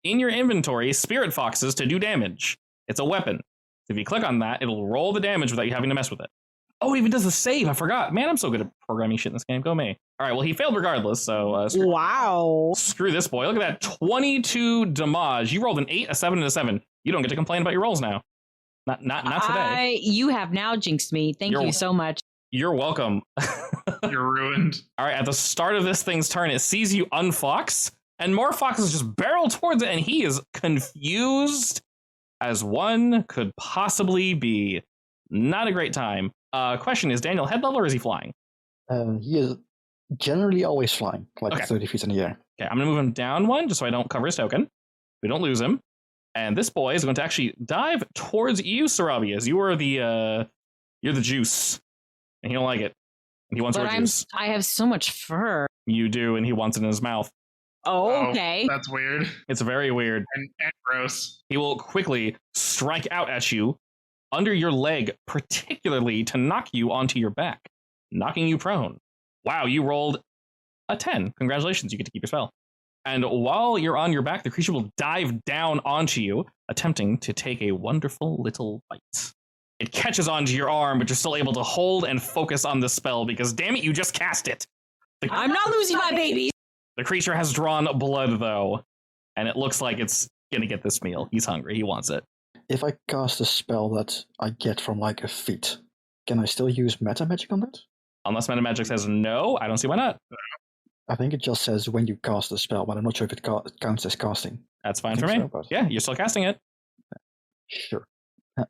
in your inventory, spirit foxes to do damage. It's a weapon. If you click on that, it'll roll the damage without you having to mess with it. Oh, it even does the save. I forgot. Man, I'm so good at programming shit in this game. Go me. All right, well, he failed regardless, so... wow. Screw this boy. Look at that. 22 damage. You rolled an 8, a 7, and a 7. You don't get to complain about your rolls now. Not today. You have now jinxed me. Thank you so much. You're welcome. You're ruined. All right, at the start of this thing's turn, it sees you unfox, and more foxes just barrel towards it, and he is confused as one could possibly be. Not a great time. Question is, Daniel head level or is he flying? He is generally always flying, like Okay. 30 feet in the air. Okay, I'm going to move him down one just so I don't cover his token. We don't lose him. And this boy is going to actually dive towards you, Sarabi, as you are you're the juice. And he don't like it. And he wants But more juice. I have so much fur. You do, and he wants it in his mouth. Oh, okay. That's weird It's very weird. and gross. He will quickly strike out at you under your leg, particularly to knock you onto your back, knocking you prone. Wow, you rolled a 10. Congratulations, you get to keep your spell. And while you're on your back, the creature will dive down onto you, attempting to take a wonderful little bite. It catches onto your arm, but you're still able to hold and focus on the spell because, damn it, you just cast it. I'm not losing my babies. The creature has drawn blood, though, and it looks like it's going to get this meal. He's hungry. He wants it. If I cast a spell that I get from like a feat, can I still use meta magic on that? Unless Meta Magic says no, I don't see why not. I think it just says when you cast a spell, but I'm not sure if it counts as casting. That's fine I for think me. so, but- Yeah, you're still casting it. Sure.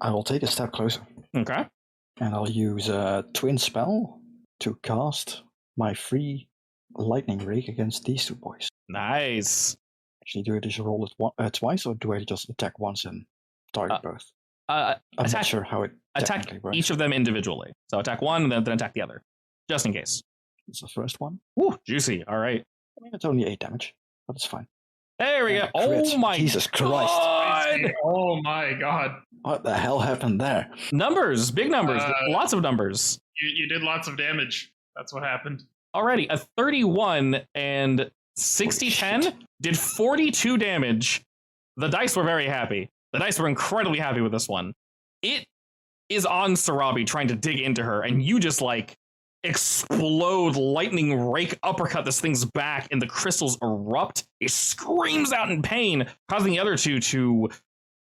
I will take a step closer, Okay. and I'll use a twin spell to cast my free lightning ray against these two boys. Nice. Actually, do I just roll it twice, or do I just attack once and target both? I'm attack- not sure how it Attack technically works. each of them individually. So attack one, then attack the other, just in case. It's the first one. Ooh, juicy. All right. I mean, it's only 8 damage, but it's fine. There we go. And a crit. Oh my Jesus Christ. God. Oh my god. What the hell happened there? Numbers, big numbers, lots of numbers. You did lots of damage. That's what happened. Alrighty, a 31 and 60-10 shit. did 42 damage. The dice were very happy. The dice were incredibly happy with this one. It is on Sarabi trying to dig into her, and you just like explode, lightning rake, uppercut this thing's back, and the crystals erupt. It screams out in pain, causing the other two to,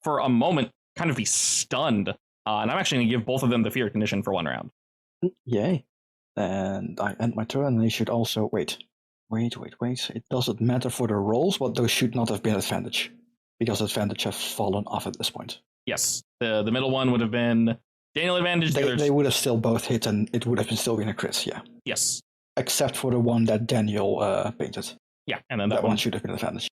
for a moment, kind of be stunned. And I'm actually going to give both of them the fear condition for one round. Yay. And I end my turn, and they should also... Wait. It doesn't matter for the rolls, but those should not have been advantage. Because advantage have fallen off at this point. Yes, the middle one would have been Daniel advantage. They would have still both hit, and it would have still been a crit, yeah. Yes. Except for the one that Daniel painted. Yeah, and then That one should have been advantage.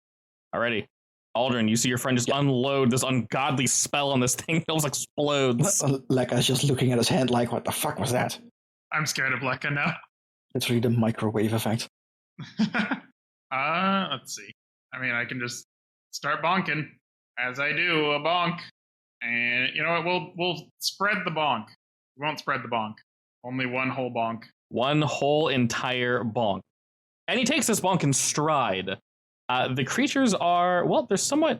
Alrighty. Aldrin, you see your friend just unload this ungodly spell on this thing. It almost explodes. Lekka's just looking at his hand like, what the fuck was that? I'm scared of Lekka now. It's really the microwave effect. Let's see. I mean, I can just start bonking, as I do a bonk, and you know what? We'll spread the bonk. We won't spread the bonk. Only one whole bonk. One whole entire bonk. And he takes this bonk in stride. The creatures are, well, they're somewhat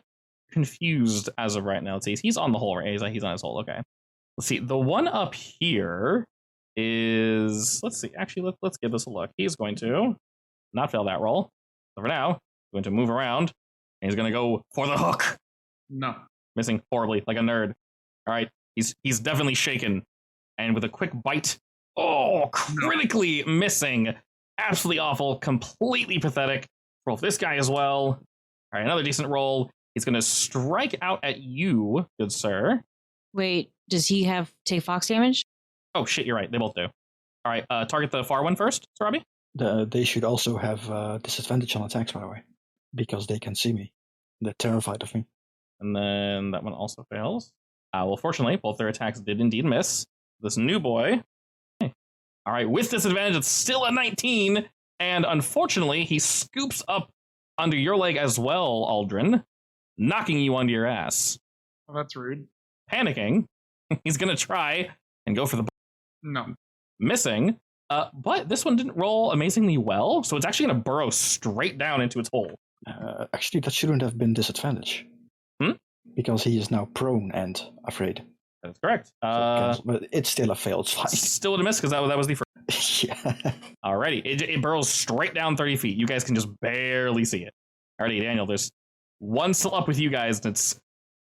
confused as of right now. Let's see. He's on the hole, right? He's on his hole. Okay. Let's see. The one up here is, let's see. Actually, let's give this a look. He's going to not fail that roll. So for now, he's going to move around, and he's going to go for the hook. No. Missing horribly, like a nerd. All right. He's definitely shaken. And with a quick bite, critically missing. Absolutely awful. Completely pathetic. Roll for this guy as well. All right, another decent roll. He's going to strike out at you, good sir. Wait, does he take fox damage? Oh, shit, you're right. They both do. All right, target the far one first, Robbie. They should also have disadvantage on attacks, by the way. Because they can see me. They're terrified of me. And then that one also fails. Well, fortunately, both their attacks did indeed miss. This new boy. All right, with disadvantage, it's still a 19. And unfortunately, he scoops up under your leg as well, Aldrin, knocking you onto your ass. Well, that's rude. Panicking, he's going to try and go for the No. missing. But this one didn't roll amazingly well, so it's actually going to burrow straight down into its hole. Actually, that shouldn't have been disadvantage. Because he is now prone and afraid. That's correct. But it's still a fail. It's fine. Still a miss because that was the first. Yeah. Alrighty, it burrows straight down 30 feet. You guys can just barely see it. Alrighty, Daniel, there's one still up with you guys, and it's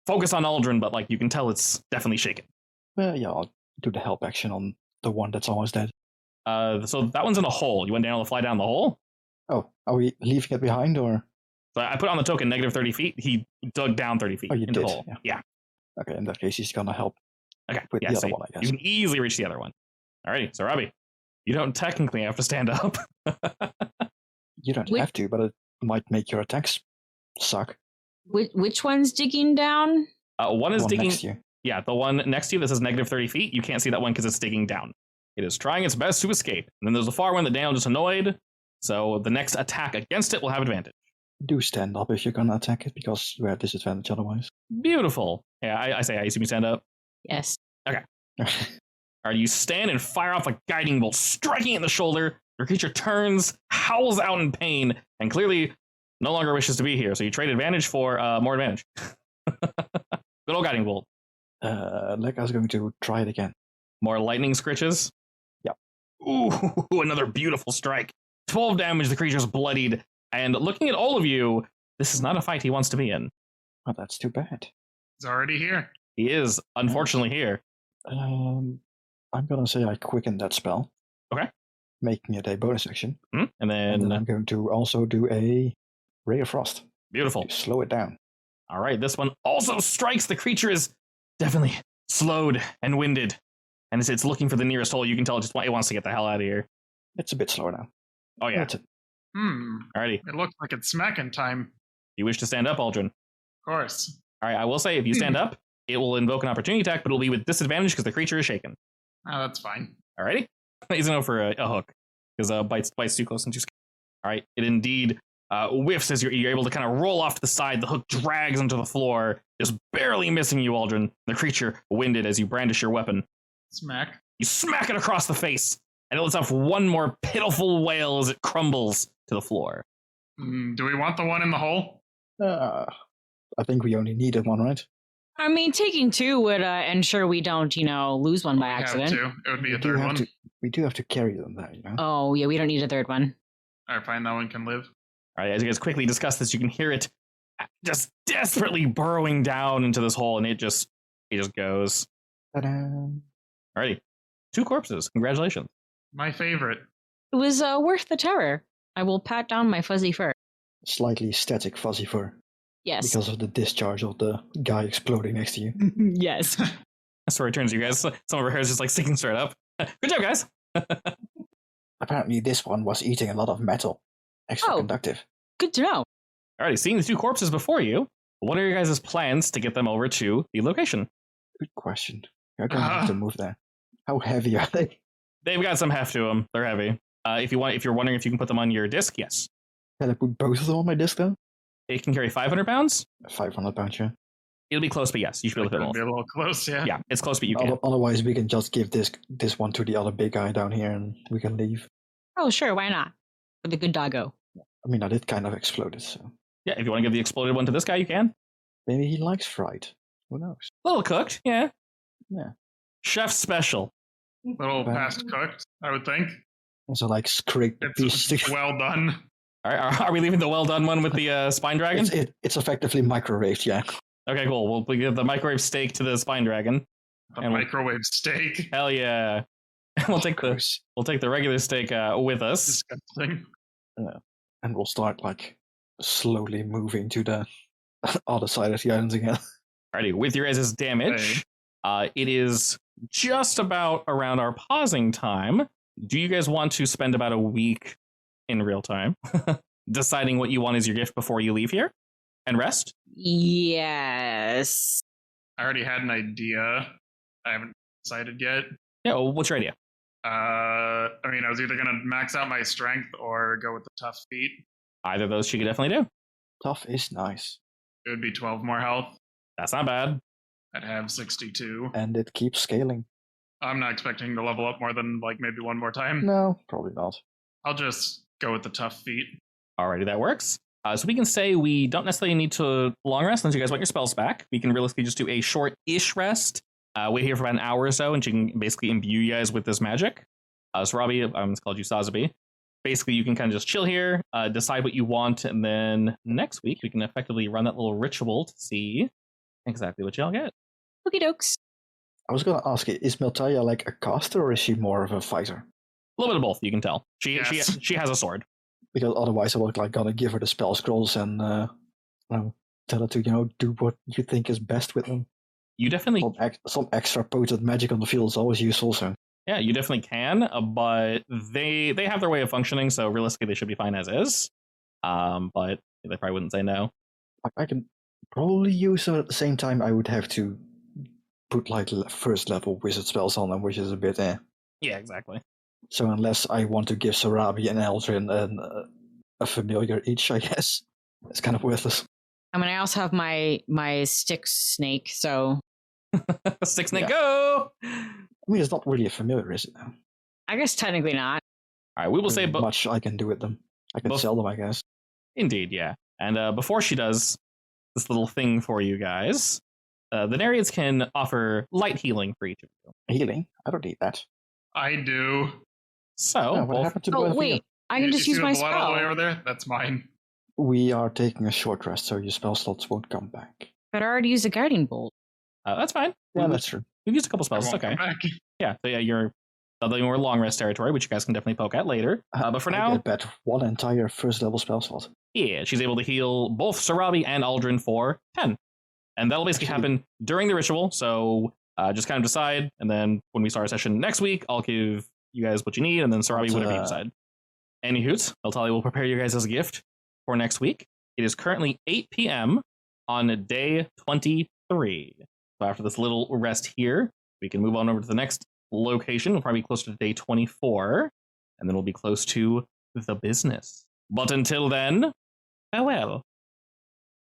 focus on Aldrin, but like you can tell it's definitely shaken. Yeah, I'll do the help action on the one that's almost dead. So that one's in a hole. You want Daniel to fly down the hole? Oh, are we leaving it behind, or? So I put on the token negative 30 feet. He dug down 30 feet Oh, you into did? the hole. Yeah. Okay, in that case, he's gonna help Okay. with Yeah, the so other one, I you guess. can easily reach the other one. Alrighty, so Robbie, You don't technically have to stand up. You don't have to, but it might make your attacks suck. Which one's digging down? One is One digging. next to you. Yeah, the one next to you that says negative 30 feet. You can't see that one because it's digging down. It is trying its best to escape. And then there's the far one that Daniel just annoyed. So the next attack against it will have advantage. Do stand up if you're gonna attack it, because you have disadvantage otherwise. Beautiful. Yeah, I say I assume you stand up. Yes. All right, you stand and fire off a guiding bolt, striking it in the shoulder. Your creature turns, howls out in pain, and clearly no longer wishes to be here. So you trade advantage for more advantage. Good old guiding bolt. Lekka's going to try it again. More lightning scritches. Yep. Ooh, another beautiful strike. 12 damage, the creature's bloodied. And looking at all of you, this is not a fight he wants to be in. Well, that's too bad. He's already here. He is, unfortunately, here. I'm gonna say I quicken that spell. Okay. Making it a bonus action. And And then I'm going to also do a Ray of Frost beautiful. to slow it down. All right, this one also strikes. The creature is definitely slowed and winded. And as it's looking for the nearest hole, you can tell it wants to get the hell out of here. It's a bit slower now. Oh, yeah. That's it. Alrighty. It looks like it's smacking time. You wish to stand up, Aldrin? Of course. All right, I will say, if you stand up, it will invoke an opportunity attack, but it'll be with disadvantage because the creature is shaken. Oh, that's fine. Alrighty? He's going to go for a hook because bites too close and too scary. All right, it indeed whiffs as you're able to kind of roll off to the side. The hook drags onto the floor, just barely missing you, Aldrin. The creature winded as you brandish your weapon. Smack. You smack it across the face, and it lets off one more pitiful wail as it crumbles to the floor. Do we want the one in the hole? I think we only needed one, right? I mean, taking two would ensure we don't, lose one by We have accident. to. It would be a third one. We do have to carry them there, Oh, yeah, we don't need a third one. All right, fine. That one can live. All right, as you guys quickly discuss this, you can hear it just desperately burrowing down into this hole, and it just goes. Ta-da! Alrighty, 2 corpses. Congratulations. My favorite. It was worth the terror. I will pat down my fuzzy fur. Slightly static fuzzy fur. Yes. Because of the discharge of the guy exploding next to you. Yes. That's where it turns, you guys. Some of our hair is just like sticking straight up. Good job, guys. Apparently this one was eating a lot of metal. Extra conductive. Good to know. Alrighty, seeing the 2 corpses before you, what are your guys' plans to get them over to the location? Good question. You're going to have to move there. How heavy are they? They've got some heft to them. They're heavy. If you're wondering if you can put them on your disc, yes. Can I put both of them on my disc though? It can carry 500 pounds. 500 pounds, yeah. It'll be close, but yes, you should be able to fit Could both. be a little close, yeah. Yeah, it's close, but you can. Otherwise, we can just give this one to the other big guy down here and we can leave. Oh, sure, why not? For the good doggo. I mean, I did kind of exploded, so. Yeah, if you want to give the exploded one to this guy, you can. Maybe he likes fried. Who knows? A little cooked, yeah. Yeah. Chef special. Little past cooked, I would think. Also, like, scrape the piece. It's well done. All right, are we leaving the well done one with the spine dragon? It's effectively microwaved, yeah. Okay, cool. We'll give the microwave steak to the spine dragon. A microwave steak. Hell yeah. We'll take the regular steak with us. Disgusting. And we'll start like slowly moving to the other side of the island again. Alrighty, with your guys' damage, it is just about around our pausing time. Do you guys want to spend about a week in real time deciding what you want as your gift before you leave here and rest? Yes. I already had an idea. I haven't decided yet. Yeah, well, what's your idea? I mean, I was either going to max out my strength or go with the tough feat. Either of those she could definitely do. Tough is nice. It would be 12 more health. That's not bad. I'd have 62. And it keeps scaling. I'm not expecting to level up more than like maybe one more time. No, probably not. I'll just go with the tough feat. Alrighty, that works. So we can say we don't necessarily need to long rest unless you guys want your spells back. We can realistically just do a short-ish rest. Wait here for about an hour or so, and she can basically imbue you guys with this magic. So Robbie, it's called you Sazabi. Basically, you can kind of just chill here, decide what you want, and then next week we can effectively run that little ritual to see exactly what y'all get. Okie dokes. I was going to ask, is Miltaia like a caster or is she more of a fighter? A little bit of both, you can tell. She has a sword. Because otherwise I would like gonna give her the spell scrolls and tell her to do what you think is best with them. You definitely some extra potent magic on the field is always useful. So Yeah, you definitely can, but they have their way of functioning, so realistically they should be fine as is. But they probably wouldn't say no. I can probably use them at the same time. I would have to put like first level wizard spells on them, which is a bit Yeah, exactly. So unless I want to give Sarabi and Eldrin a familiar each, I guess it's kind of worthless. I mean, I also have my stick snake, so Stick snake, go! I mean, it's not really a familiar, is it? I guess technically not. All right, we will say much I can do with them. I can sell them, I guess. Indeed, yeah. And before she does this little thing for you guys, the Nereids can offer light healing for each of you. Healing? I don't need that. I do. So, what happened to Oh wait, I can just use my the blood all the way spell. over there? That's mine. We are taking a short rest, so your spell slots won't come back. But I already used a guiding bolt. That's fine. Yeah, that's true. We've used a couple It spells. It's won't okay. come back. Yeah, so yeah, you're more long rest territory, which you guys can definitely poke at later. But for now, I bet one entire first level spell slot. yeah, she's able to heal both Sarabi and Aldrin for 10. And that'll basically happen during the ritual, so just kind of decide, and then when we start a session next week, I'll give you guys what you need, and then Sarabi, whatever you decide. Any hoots, Eltali will prepare you guys as a gift for next week. It is currently 8 p.m. on day 23. So after this little rest here, we can move on over to the next location. We'll probably be closer to day 24, and then we'll be close to the business. But until then, farewell.